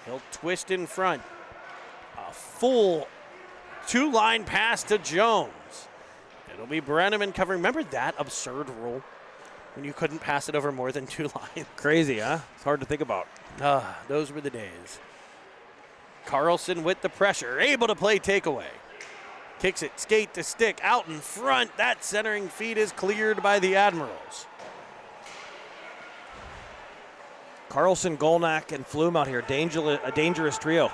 He'll twist in front. A full two-line pass to Jones. It'll be Brenneman covering. Remember that absurd rule when you couldn't pass it over more than 2 lines? Crazy, huh? It's hard to think about. Those were the days. Carlson with the pressure, able to play takeaway. Kicks it, skate to stick, out in front. That centering feed is cleared by the Admirals. Carlson, Golnack, and Flume out here. A dangerous trio.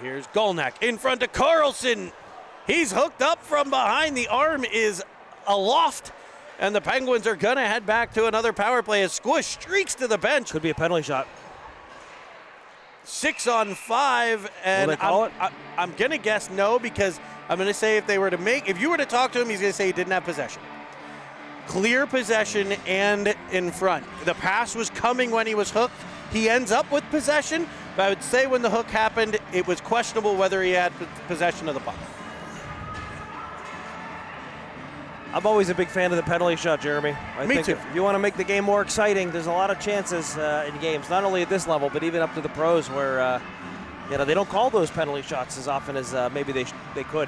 Here's Golnack in front of Carlson. He's hooked up from behind. The arm is aloft, and the Penguins are going to head back to another power play as Squish streaks to the bench. Could be a penalty shot. 6 on 5, and Will they call it? I'm going to guess no, because I'm going to say if you were to talk to him, he's going to say he didn't have possession. Clear possession and in front. The pass was coming when he was hooked. He ends up with possession, but I would say when the hook happened, it was questionable whether he had possession of the puck. I'm always a big fan of the penalty shot, Jeremy. Me too. If you want to make the game more exciting, there's a lot of chances in games, not only at this level, but even up to the pros where they don't call those penalty shots as often as maybe they could.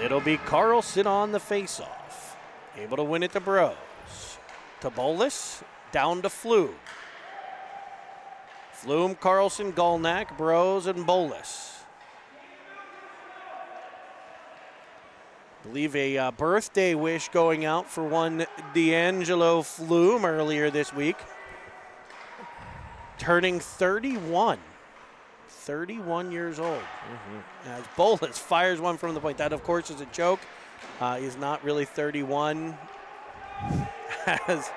It'll be Carlson on the faceoff. Able to win it to Bros. To Bolus, down to Flume. Flume, Carlson, Golnack, Bros, and Bolus. I believe a birthday wish going out for one D'Angelo Flume earlier this week. Turning 31. 31 years old. As Bolus fires one from the point. That, of course, is a joke. He's not really 31. As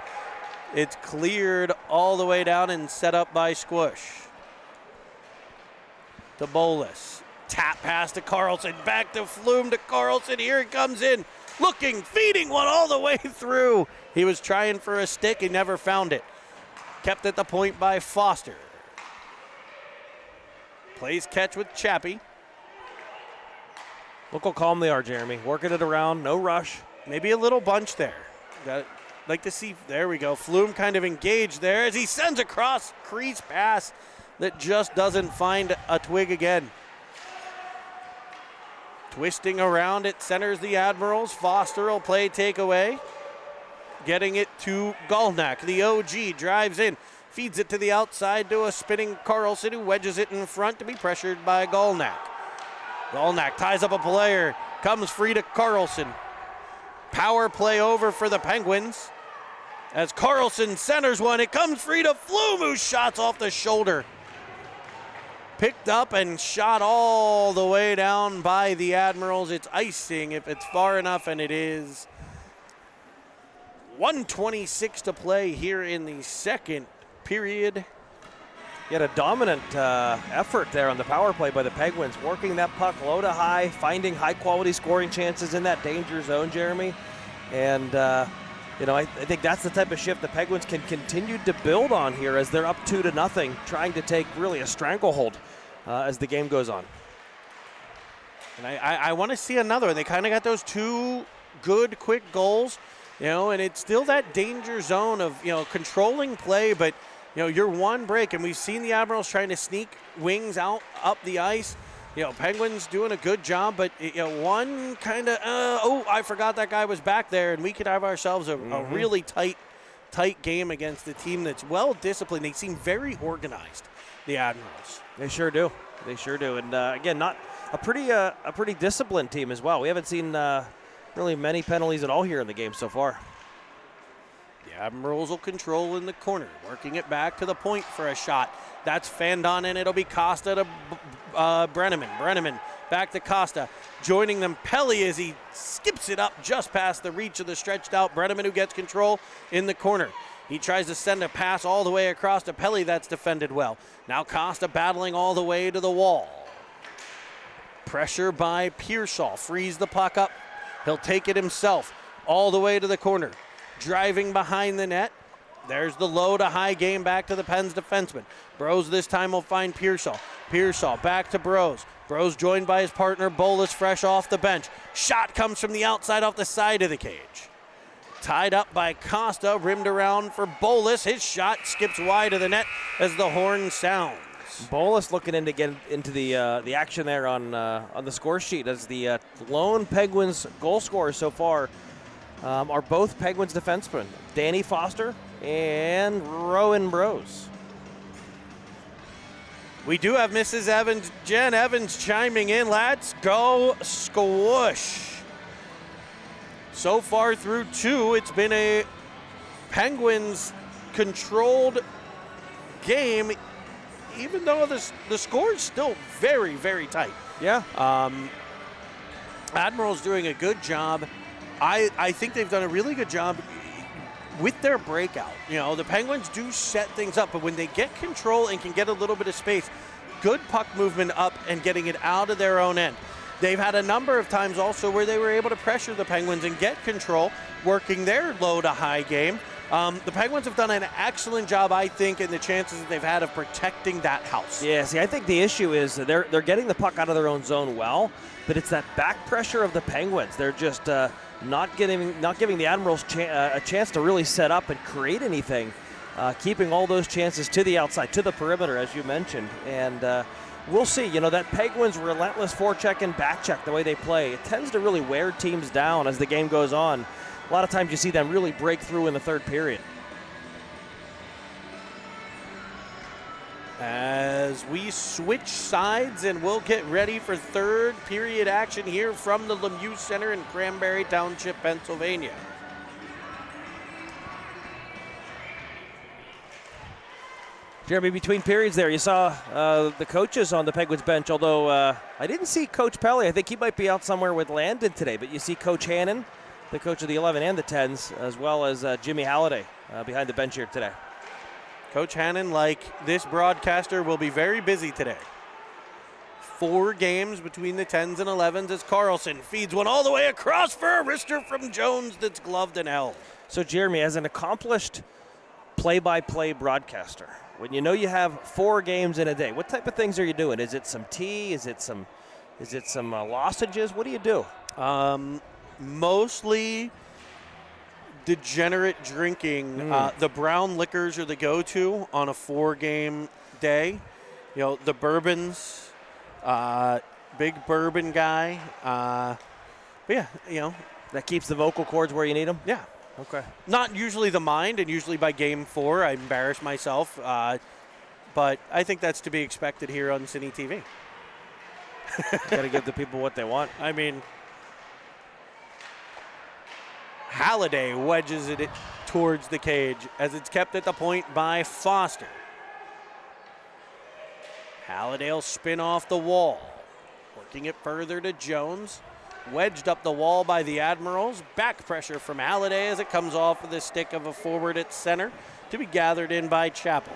it's cleared all the way down and set up by Squish. To Bolus. Tap pass to Carlson. Back to Flume to Carlson. Here it comes in. Looking, feeding one all the way through. He was trying for a stick. He never found it. Kept at the point by Foster. Plays catch with Chappie. Look how calm they are, Jeremy. Working it around, no rush. Maybe a little bunch there. Like to see, there we go. Flume kind of engaged there as he sends a cross crease pass that just doesn't find a twig again. Twisting around, it centers the Admirals. Foster will play takeaway. getting it to Golnak. The OG drives in, feeds it to the outside to a spinning Carlson, who wedges it in front to be pressured by Golnak. Golnak ties up a player, comes free to Carlson. Power play over for the Penguins. As Carlson centers one, it comes free to Flume, who shots off the shoulder. Picked up and shot all the way down by the Admirals. It's icing if it's far enough, and it is. 1:26 to play here in the second period. You had a dominant effort there on the power play by the Penguins, working that puck low to high, finding high-quality scoring chances in that danger zone, Jeremy. And, I think that's the type of shift the Penguins can continue to build on here as they're up 2-0, trying to take really a stranglehold as the game goes on. And I want to see another. They kind of got those two good, quick goals, and it's still that danger zone of, controlling play, but, you're one break, and we've seen the Admirals trying to sneak wings out up the ice. Penguins doing a good job, but one kind of, I forgot that guy was back there, and we could have ourselves a really tight game against a team that's well disciplined. They seem very organized, the Admirals. They sure do. They sure do. And again, not a pretty disciplined team as well. We haven't seen really many penalties at all here in the game so far. The Admirals will control in the corner, working it back to the point for a shot. That's fanned on, and it'll be Costa to Brenneman. Brenneman back to Costa. Joining them, Pelly, as he skips it up just past the reach of the stretched out Brenneman, who gets control in the corner. He tries to send a pass all the way across to Pelly. That's defended well. Now Costa battling all the way to the wall. Pressure by Pearsall. Frees the puck up. He'll take it himself all the way to the corner. Driving behind the net. There's the low to high game back to the Pens defenseman. Bros this time will find Pearsall. Pearsall back to Bros. Bros joined by his partner Bolus, fresh off the bench. Shot comes from the outside off the side of the cage. Tied up by Costa, rimmed around for Bolus. His shot skips wide of the net as the horn sounds. Bolus looking in to get into the action there on the score sheet as the lone Penguins goal scorers so far are both Penguins defensemen, Danny Foster and Rowan Bros. We do have Mrs. Evans, Jen Evans, chiming in. Let's go squish. So far through two, it's been a Penguins controlled game, even though the score is still very, very tight. Yeah. Admirals doing a good job. I think they've done a really good job with their breakout. The Penguins do set things up, but when they get control and can get a little bit of space, good puck movement up and getting it out of their own end. They've had a number of times also where they were able to pressure the Penguins and get control, working their low to high game. The Penguins have done an excellent job, I think, in the chances that they've had of protecting that house. Yeah, see, I think the issue is they're getting the puck out of their own zone well, but it's that back pressure of the Penguins. They're just not giving the Admirals a chance to really set up and create anything, keeping all those chances to the outside, to the perimeter, as you mentioned. And we'll see. That Penguins relentless forecheck and back check, the way they play, it tends to really wear teams down as the game goes on. A lot of times you see them really break through in the third period. As we switch sides, and we'll get ready for third period action here from the Lemieux Center in Cranberry Township, Pennsylvania. Jeremy, between periods there, you saw the coaches on the Penguins bench, although I didn't see Coach Pelly. I think he might be out somewhere with Landon today, but you see Coach Hannan, the coach of the 11 and the 10s, as well as Jimmy Halliday behind the bench here today. Coach Hannan, like this broadcaster, will be very busy today. 4 games between the 10s and 11s as Carlson feeds one all the way across for a wrister from Jones that's gloved and held. So, Jeremy, as an accomplished play-by-play broadcaster, when you know you have 4 games in a day, what type of things are you doing? Is it some tea? Is it some lozenges? What do you do? Mostly degenerate drinking. The brown liquors are the go-to on a 4-game day. The bourbons, big bourbon guy. But yeah, that keeps the vocal cords where you need them? Yeah. Okay. Not usually the mind, and usually by game 4 I embarrass myself, but I think that's to be expected here on Cine TV. Got to give the people what they want. I mean, Halliday wedges it towards the cage as it's kept at the point by Foster. Halliday will spin off the wall, working it further to Jones. Wedged up the wall by the Admirals. Back pressure from Halliday as it comes off of the stick of a forward at center to be gathered in by Chappell.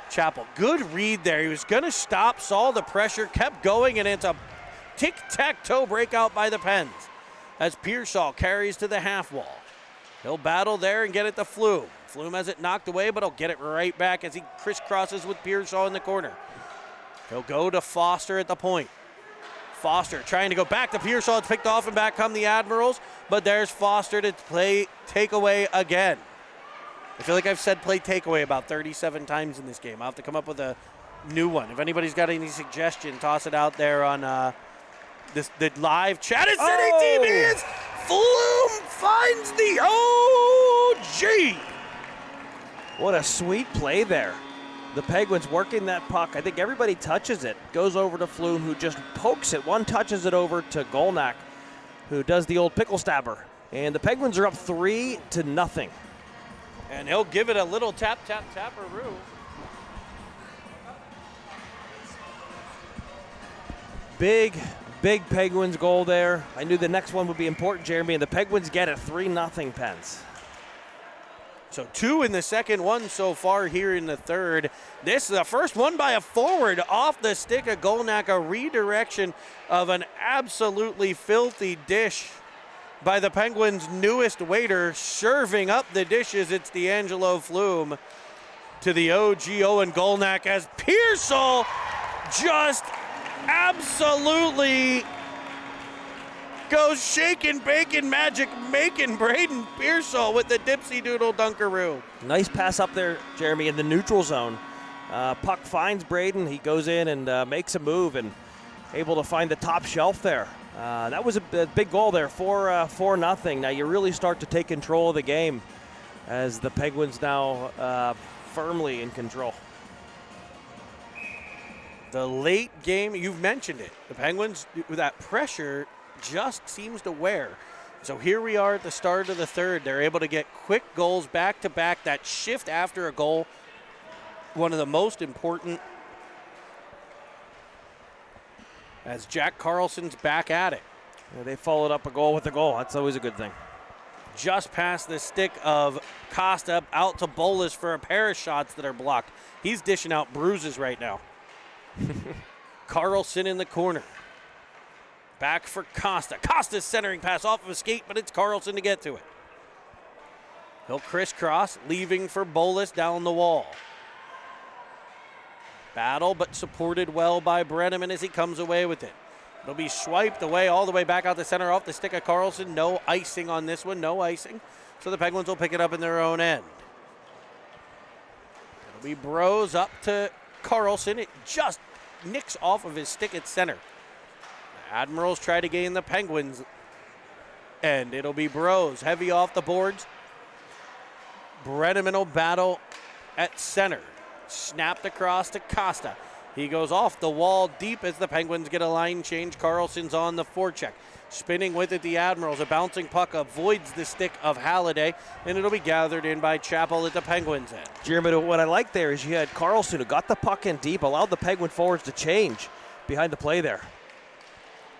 Chappell, good read there. He was going to stop, saw the pressure, kept going, and it's a tic-tac-toe breakout by the Pens as Pearsall carries to the half wall. He'll battle there and get it to Flume. Flume has it knocked away, but he'll get it right back as he crisscrosses with Pearsall in the corner. He'll go to Foster at the point. Foster trying to go back to Pearsall. It's picked off and back come the Admirals, but there's Foster to play takeaway again. I feel like I've said play takeaway about 37 times in this game. I'll have to come up with a new one. If anybody's got any suggestion, toss it out there on the live chat. It's Cine TV. Flume finds the OG. What a sweet play there. The Penguins working that puck. I think everybody touches it. Goes over to Flume, who just pokes it. One touches it over to Golnak, who does the old pickle stabber. And the Penguins are up 3-0. And he'll give it a little tap-roo. Big Penguins goal there. I knew the next one would be important, Jeremy, and the Penguins get it 3-0 Pens. So 2 in the second, 1 so far here in the third. This is the first one by a forward off the stick of Golnak, a redirection of an absolutely filthy dish by the Penguins' newest waiter, serving up the dishes. It's D'Angelo Flume to the OG Owen Golnak as Pearsall just absolutely goes shaking, bacon, magic, making Braden Pearsall with the dipsy doodle dunkaroo. Nice pass up there, Jeremy, in the neutral zone. Puck finds Braden. He goes in and makes a move and able to find the top shelf there. That was a big goal there, 4-0. Now you really start to take control of the game as the Penguins now firmly in control. The late game, you've mentioned it. The Penguins, with that pressure, just seems to wear. So here we are at the start of the third. They're able to get quick goals back to back. That shift after a goal, one of the most important, as Jack Carlson's back at it. Yeah, they followed up a goal with a goal. That's always a good thing. Just past the stick of Costa out to Bolus for a pair of shots that are blocked. He's dishing out bruises right now. Carlson in the corner. Back for Costa. Costa's centering pass off of a skate, but it's Carlson to get to it. He'll crisscross, leaving for Bolus down the wall. Battle, but supported well by Brenneman as he comes away with it. It'll be swiped away all the way back out the center off the stick of Carlson. No icing on this one, no icing. So the Penguins will pick it up in their own end. It'll be Bros up to Carlson. It just nicks off of his stick at center. The Admirals try to gain the Penguins end. It'll be Bros heavy off the boards. Brenneman will battle at center. Snapped across to Costa. He goes off the wall deep as the Penguins get a line change. Carlson's on the forecheck. Spinning with it, the Admirals. A bouncing puck avoids the stick of Halliday, and it'll be gathered in by Chappell at the Penguins' end. Jeremy, what I like there is you had Carlson who got the puck in deep, allowed the Penguin forwards to change behind the play there.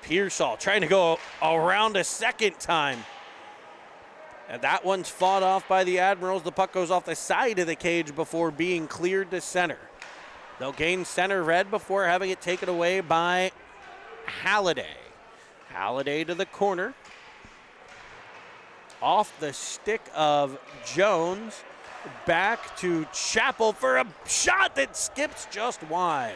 Pearsall trying to go around a second time. And that one's fought off by the Admirals. The puck goes off the side of the cage before being cleared to center. They'll gain center red before having it taken away by Halliday. Halliday to the corner. Off the stick of Jones. Back to Chappell for a shot that skips just wide.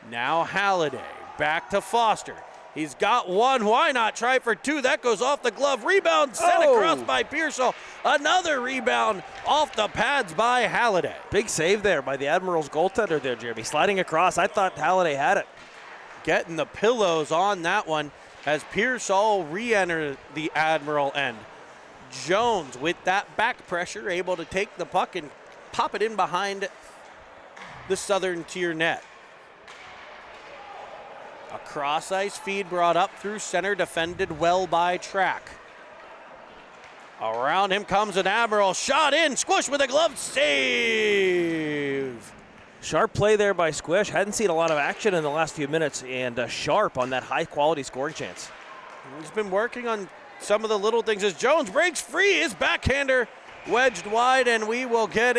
Now Halliday back to Foster. He's got one. Why not try for two? That goes off the glove. Rebound sent across by Pearsall. Another rebound off the pads by Halliday. Big save there by the Admirals goaltender there, Jeremy. Sliding across. I thought Halliday had it. Getting the pillows on that one as Pearsall re-enter the Admiral end. Jones with that back pressure able to take the puck and pop it in behind the Southern Tier net. A cross ice feed brought up through center, defended well by Track. Around him comes an Admiral, shot in, Squish with a glove save. Sharp play there by Squish. Hadn't seen a lot of action in the last few minutes, and sharp on that high-quality scoring chance. He's been working on some of the little things as Jones breaks free. His backhander wedged wide, and we will get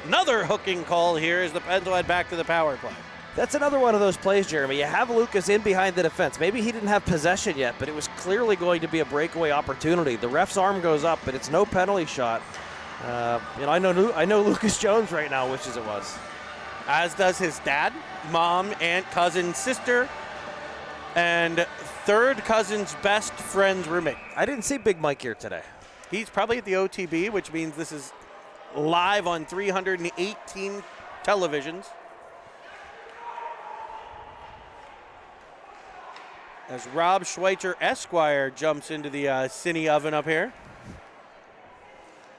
another hooking call here as the Pens will head back to the power play. That's another one of those plays, Jeremy. You have Lucas in behind the defense. Maybe he didn't have possession yet, but it was clearly going to be a breakaway opportunity. The ref's arm goes up, but it's no penalty shot. I know Lucas Jones right now wishes it was. As does his dad, mom, aunt, cousin, sister, and third cousin's best friend's roommate. I didn't see Big Mike here today. He's probably at the OTB, which means this is live on 318 televisions. As Rob Schweitzer Esquire jumps into the cine oven up here.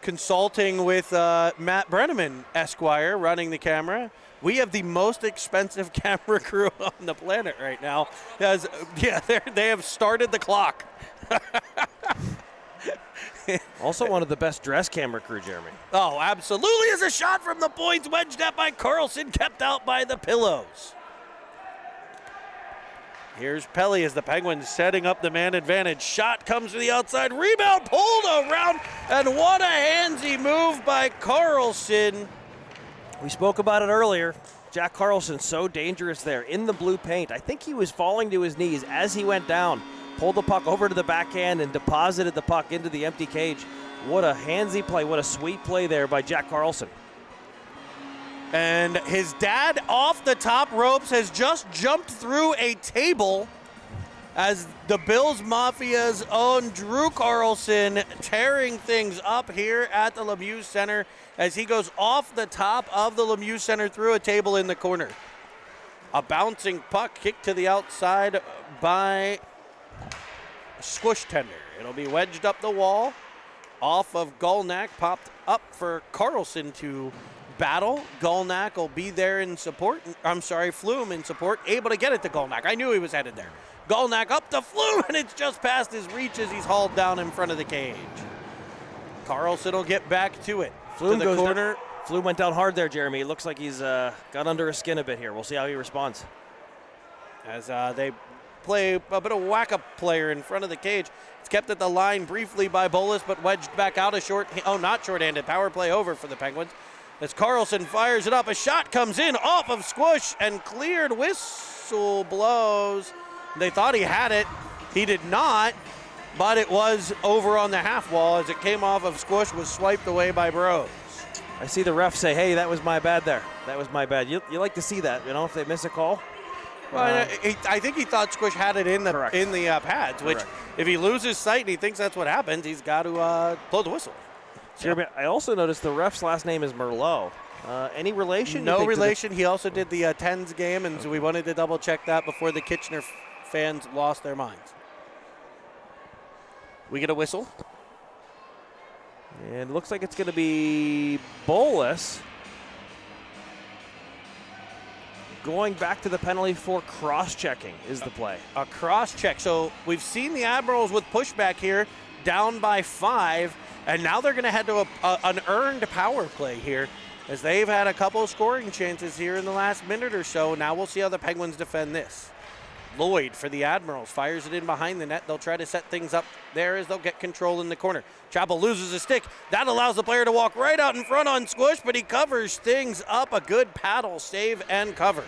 Consulting with Matt Brenneman Esquire running the camera. We have the most expensive camera crew on the planet right now. They have started the clock. Also one of the best dress camera crew, Jeremy. Oh, absolutely. As a shot from the points, wedged up by Carlson, kept out by the pillows. Here's Pelly as the Penguins setting up the man advantage. Shot comes to the outside, rebound pulled around, and what a handsy move by Carlson. We spoke about it earlier. Jack Carlson so dangerous there in the blue paint. I think he was falling to his knees as he went down. Pulled the puck over to the backhand and deposited the puck into the empty cage. What a handsy play, what a sweet play there by Jack Carlson. And his dad off the top ropes has just jumped through a table as the Bills Mafia's own Drew Carlson tearing things up here at the Lemieux Center as he goes off the top of the Lemieux Center through a table in the corner. A bouncing puck kicked to the outside by Squish Tender. It'll be wedged up the wall off of Gulnak, popped up for Carlson to battle. Gulnak will be there in support. Flume in support, able to get it to Gulnak. I knew he was headed there. Gulnak up to Flume, and it's just past his reach as he's hauled down in front of the cage. Carlson will get back to it. Flume to the corner. Flume went down hard there, Jeremy. It looks like he's got under his skin a bit here. We'll see how he responds. As they play a bit of whack-up player in front of the cage. It's kept at the line briefly by Bolus, but wedged back out not short-handed. Power play over for the Penguins. As Carlson fires it up, a shot comes in off of Squish and cleared. Whistle blows. They thought he had it. He did not, but it was over on the half wall as it came off of Squish, was swiped away by Bros. I see the ref say, hey, that was my bad there. That was my bad. You like to see that, if they miss a call. Well, I think he thought Squish had it in the pads, which if he loses sight and he thinks that's what happens, he's got to blow the whistle. Jeremy, I also noticed the ref's last name is Merlot. Any relation? No relation. He also did the Tens game, and so we wanted to double check that before the Kitchener fans lost their minds. We get a whistle. And it looks like it's going to be Bolus going back to the penalty for cross-checking is the play. A cross-check. So we've seen the Admirals with pushback here, down by 5. And now they're going to head to an earned power play here as they've had a couple of scoring chances here in the last minute or so. Now we'll see how the Penguins defend this. Lloyd for the Admirals fires it in behind the net. They'll try to set things up there as they'll get control in the corner. Chappell loses a stick. That allows the player to walk right out in front on Squish, but he covers things up. A good paddle, save, and cover.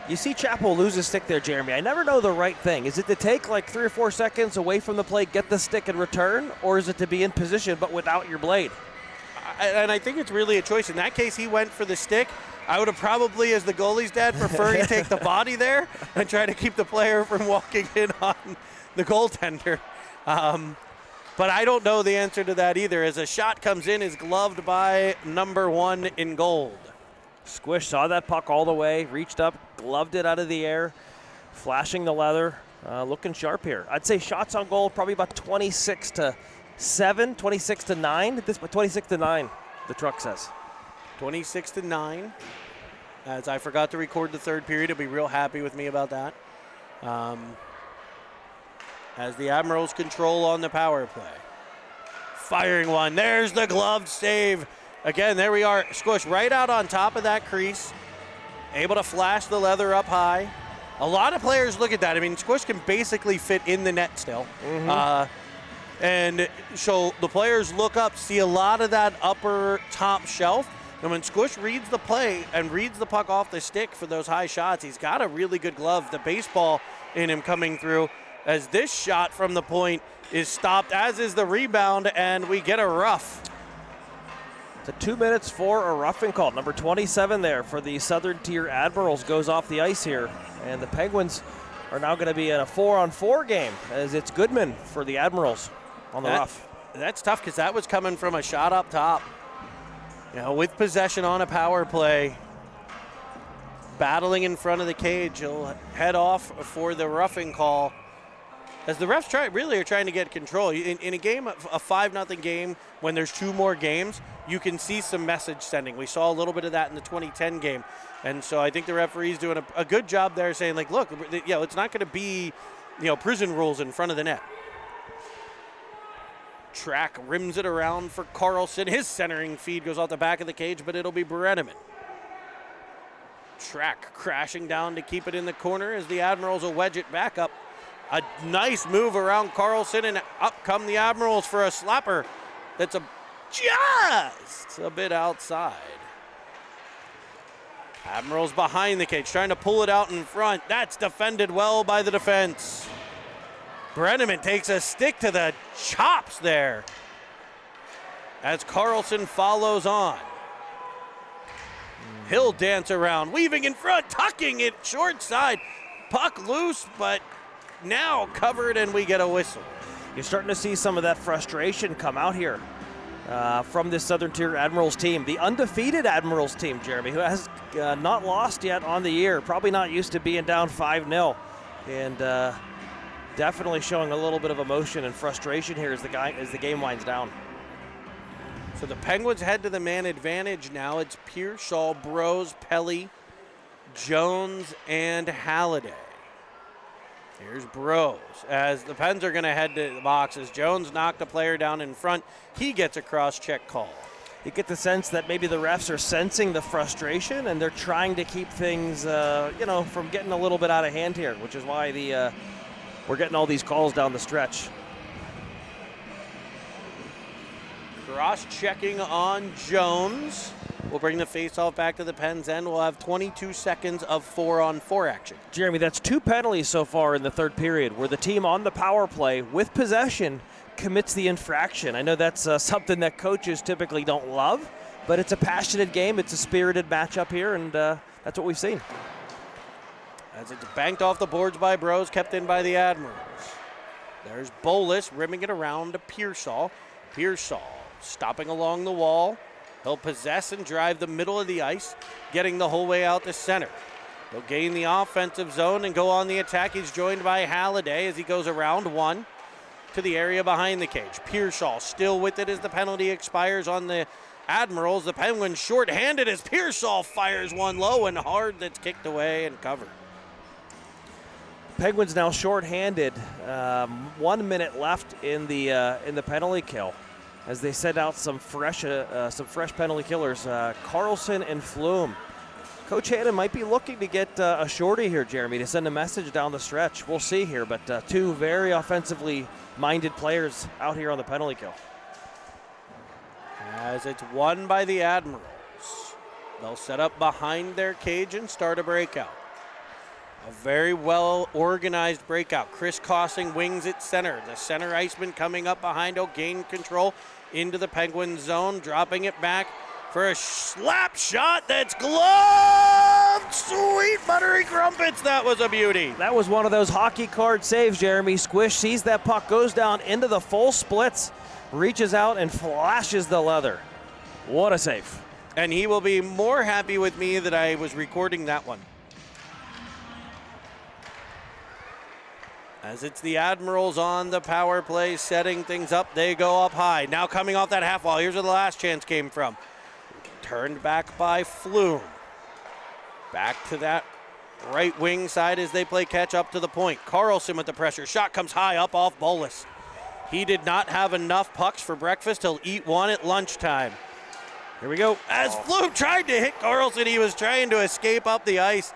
You see Chappell lose a stick there, Jeremy. I never know the right thing. Is it to take like 3 or 4 seconds away from the plate, get the stick and return, or is it to be in position but without your blade? And I think it's really a choice. In that case, he went for the stick. I would have probably, as the goalie's dad, preferred to take the body there and try to keep the player from walking in on the goaltender. But I don't know the answer to that either, as a shot comes in, is gloved by number 1 in gold. Squish saw that puck all the way, reached up, gloved it out of the air, flashing the leather, looking sharp here. I'd say shots on goal, probably about 26 to 26-9. 26-9, the truck says. 26-9. As I forgot to record the third period, he'll be real happy with me about that. As the Admirals control on the power play. Firing one. There's the glove save. Again, there we are. Squish right out on top of that crease. Able to flash the leather up high. A lot of players look at that. I mean, Squish can basically fit in the net still. And so the players look up, see a lot of that upper top shelf. And when Squish reads the play and reads the puck off the stick for those high shots, he's got a really good glove. The baseball in him coming through as this shot from the point is stopped, as is the rebound, and we get a rough. It's 2 minutes for a roughing call. Number 27 there for the Southern Tier Admirals goes off the ice here. And the Penguins are now going to be in a 4-on-4 game as it's Goodman for the Admirals on the rough. That's tough because that was coming from a shot up top. You know, with possession on a power play, battling in front of the cage, he'll head off for the roughing call. As the refs are trying to get control. In a game, a 5-0 game, when there's 2 more games, you can see some message sending. We saw a little bit of that in the 2010 game. And so I think the referee's doing a good job there saying, like, look, it's not going to be, prison rules in front of the net. Track rims it around for Carlson. His centering feed goes off the back of the cage, but it'll be Brenneman. Track crashing down to keep it in the corner as the Admirals will wedge it back up. A nice move around Carlson, and up come the Admirals for a slapper that's just a bit outside. Admirals behind the cage, trying to pull it out in front. That's defended well by the defense. Brenneman takes a stick to the chops there as Carlson follows on. He'll dance around, weaving in front, tucking it short side. Puck loose, but now covered, and we get a whistle. You're starting to see some of that frustration come out here from this Southern Tier Admirals team. The undefeated Admirals team, Jeremy, who has not lost yet on the year. Probably not used to being down 5-0. And definitely showing a little bit of emotion and frustration here as the game winds down. So the Penguins head to the man advantage now. It's Pearsall, Bros, Pelly, Jones, and Halliday. Here's Bros as the Pens are going to head to the box as Jones knocked a player down in front. He gets a cross-check call. You get the sense that maybe the refs are sensing the frustration and they're trying to keep things, from getting a little bit out of hand here, which is why we're getting all these calls down the stretch. Cross-checking on Jones. We'll bring the faceoff back to the Pens end. We'll have 22 seconds of 4-on-4 action. Jeremy, that's 2 penalties so far in the third period where the team on the power play with possession commits the infraction. I know that's something that coaches typically don't love, but it's a passionate game. It's a spirited matchup here, and that's what we've seen. As it's banked off the boards by Bros, kept in by the Admirals. There's Bolus rimming it around to Pearsall. Pearsall stopping along the wall. He'll possess and drive the middle of the ice, getting the whole way out to center. He'll gain the offensive zone and go on the attack. He's joined by Halliday as he goes around one to the area behind the cage. Pearsall still with it as the penalty expires on the Admirals. The Penguins short-handed as Pearsall fires one low and hard that's kicked away and covered. Penguins now short-handed. 1 minute left in the penalty kill as they send out some fresh penalty killers. Carlson and Flume. Coach Hannan might be looking to get a shorty here, Jeremy, to send a message down the stretch. We'll see here, but 2 very offensively minded players out here on the penalty kill. As it's won by the Admirals. They'll set up behind their cage and start a breakout. A very well-organized breakout. Crisscrossing wings at center. The center iceman coming up behind. He'll gain control into the Penguin zone, dropping it back for a slap shot that's gloved. Sweet buttery crumpets. That was a beauty. That was one of those hockey card saves, Jeremy. Squish sees that puck, goes down into the full splits, reaches out and flashes the leather. What a save. And he will be more happy with me that I was recording that one. As it's the Admirals on the power play, setting things up. They go up high. Now coming off that half wall. Here's where the last chance came from. Turned back by Flume. Back to that right wing side as they play catch up to the point. Carlson with the pressure. Shot comes high up off Bolus. He did not have enough pucks for breakfast. He'll eat one at lunchtime. Here we go. As Flume tried to hit Carlson, he was trying to escape up the ice.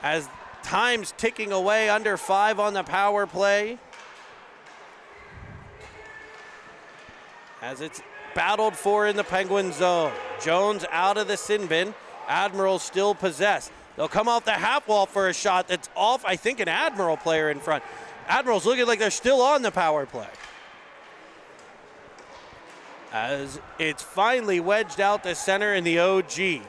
As time's ticking away, under 5 on the power play. As it's battled for in the Penguin zone. Jones out of the sin bin. Admirals still possess. They'll come off the half wall for a shot that's off, I think, an Admiral player in front. Admirals looking like they're still on the power play. As it's finally wedged out to center in the OG.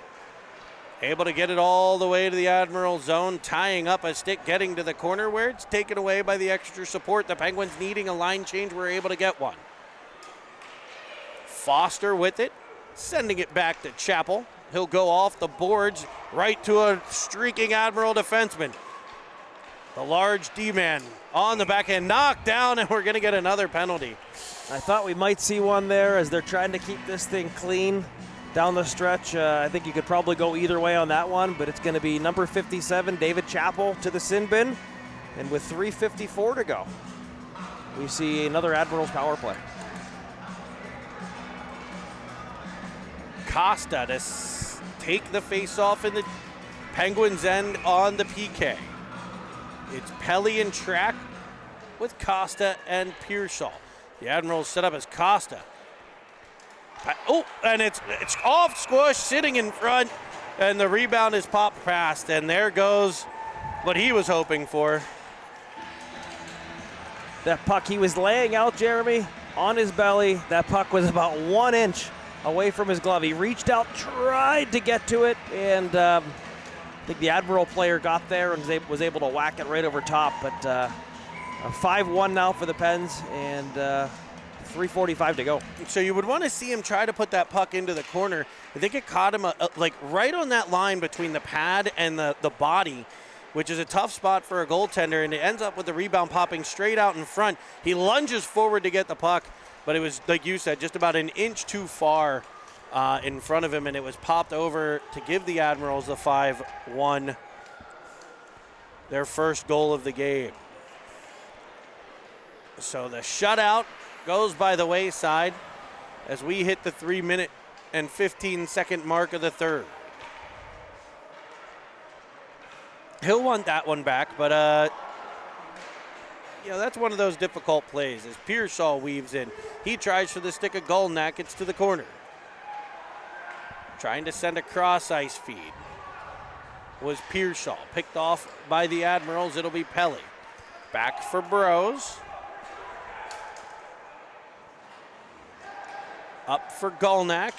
Able to get it all the way to the Admiral zone, tying up a stick, getting to the corner where it's taken away by the extra support. The Penguins needing a line change, were able to get one. Foster with it, sending it back to Chappell. He'll go off the boards right to a streaking Admiral defenseman. The large D-man on the backhand, knocked down, and we're going to get another penalty. I thought we might see one there as they're trying to keep this thing clean down the stretch. I think you could probably go either way on that one, but it's going to be number 57, David Chappell, to the sin bin. And with 3:54 to go, we see another Admirals power play. Costa to take the face-off in the Penguins' end on the PK. It's Pelly and Track with Costa and Pearsall. The Admirals set up as Costa. Oh, and it's off Squish, sitting in front, and the rebound is popped past, and there goes what he was hoping for. That puck, he was laying out, Jeremy, on his belly. That puck was about 1 inch away from his glove. He reached out, tried to get to it, and I think the Admiral player got there and was able to whack it right over top. But a 5-1 now for the Pens, and 3:45 to go. So you would want to see him try to put that puck into the corner. I think it caught him like right on that line between the pad and the body, which is a tough spot for a goaltender, and it ends up with the rebound popping straight out in front. He lunges forward to get the puck, but it was, like you said, just about an inch too far in front of him, and it was popped over to give the Admirals the 5-1, their first goal of the game. So the shutout goes by the wayside as we hit the 3-minute and 15-second mark of the third. He'll want that one back, but that's one of those difficult plays as Pearsall weaves in. He tries for the stick of Golnak. It's to the corner. Trying to send a cross-ice feed was Pearsall. Picked off by the Admirals. It'll be Pelly. Back for Bros. Up for Golnak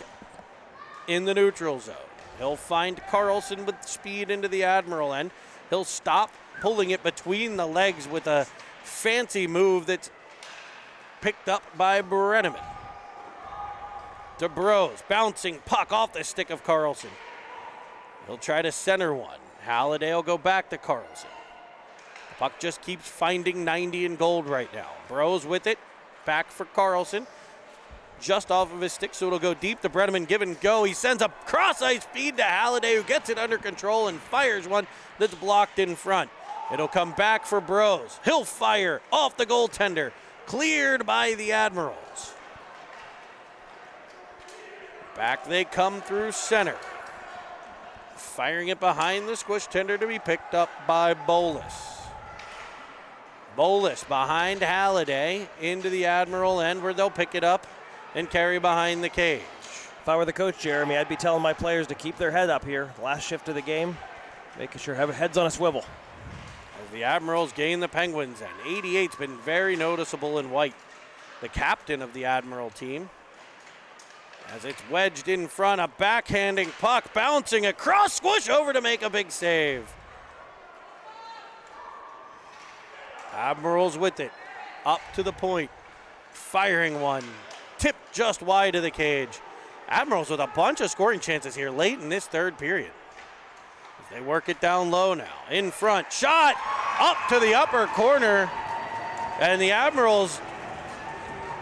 in the neutral zone. He'll find Carlson with speed into the Admiral end. He'll stop pulling it between the legs with a fancy move that's picked up by Brenneman. To Bros, bouncing puck off the stick of Carlson. He'll try to center one. Halliday will go back to Carlson. The puck just keeps finding 90 in gold right now. Bros with it, back for Carlson. Just off of his stick, so it'll go deep to Brenneman. Give and go. He sends a cross-ice feed to Halliday, who gets it under control and fires one that's blocked in front. It'll come back for Bros. He'll fire off the goaltender. Cleared by the Admirals. Back they come through center. Firing it behind the squish tender to be picked up by Bolus. Bolus behind Halliday into the Admiral end where they'll pick it up and carry behind the cage. If I were the coach, Jeremy, I'd be telling my players to keep their head up here. Last shift of the game, making sure have heads on a swivel. As the Admirals gain the Penguins end. 88's been very noticeable in white. The captain of the Admiral team. As it's wedged in front, a backhanding puck bouncing across, squish over to make a big save. Admirals with it, up to the point, firing one. Tipped just wide of the cage. Admirals with a bunch of scoring chances here late in this third period. As they work it down low now. In front, shot! up to the upper corner, and the Admirals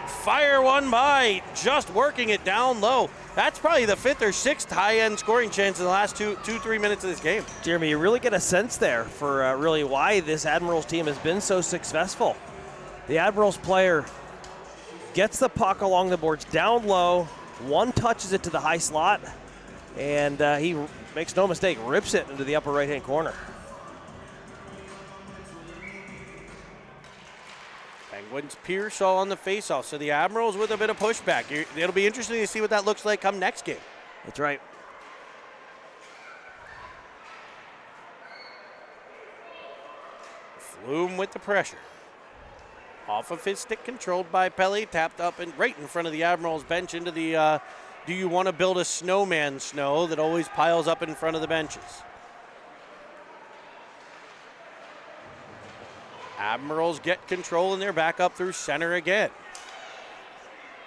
fire one by, just working it down low. That's probably the 5th or 6th high-end scoring chance in the last 2-3 minutes of this game. Jeremy, you really get a sense there for really why this Admirals team has been so successful. The Admirals player gets the puck along the boards down low, one touches it to the high slot, and he makes no mistake, rips it into the upper right-hand corner. Penguins Pearsall on the faceoff, so the Admirals with a bit of pushback. It'll be interesting to see what that looks like come next game. That's right. Flume with the pressure. Off of his stick, controlled by Pelly, tapped up and right in front of the Admirals bench into the do you want to build a snowman snow that always piles up in front of the benches. Admirals get control and they're back up through center again.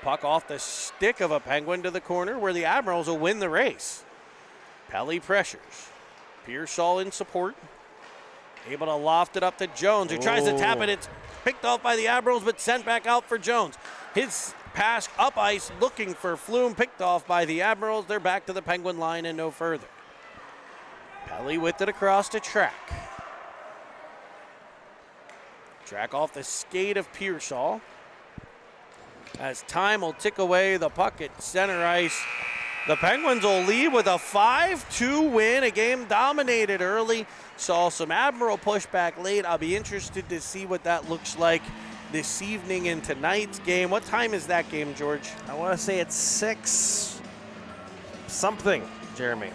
Puck off the stick of a Penguin to the corner where the Admirals will win the race. Pelly pressures. Pearsall in support. Able to loft it up to Jones, who tries to tap it. It's picked off by the Admirals but sent back out for Jones. His pass up ice looking for Flume, picked off by the Admirals. They're back to the Penguin line and no further. Pelly with it across to Track. Track off the skate of Pearsall. As time will tick away, the puck at center ice. The Penguins will lead with a 5-2 win, a game dominated early. Saw some Admiral pushback late. I'll be interested to see what that looks like this evening in tonight's game. What time is that game, George? I want to say it's 6 something, Jeremy.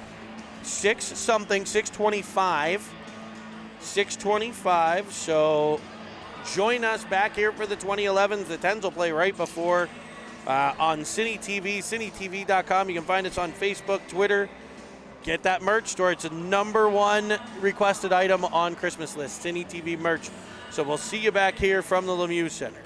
6 something, 6:25. 6:25, so join us back here for the 2011s. The 10s will play right before on Cine TV, cinetv.com. You can find us on Facebook, Twitter. Get that merch store. It's a #1 requested item on Christmas list, Cine TV merch. So we'll see you back here from the Lemieux Center.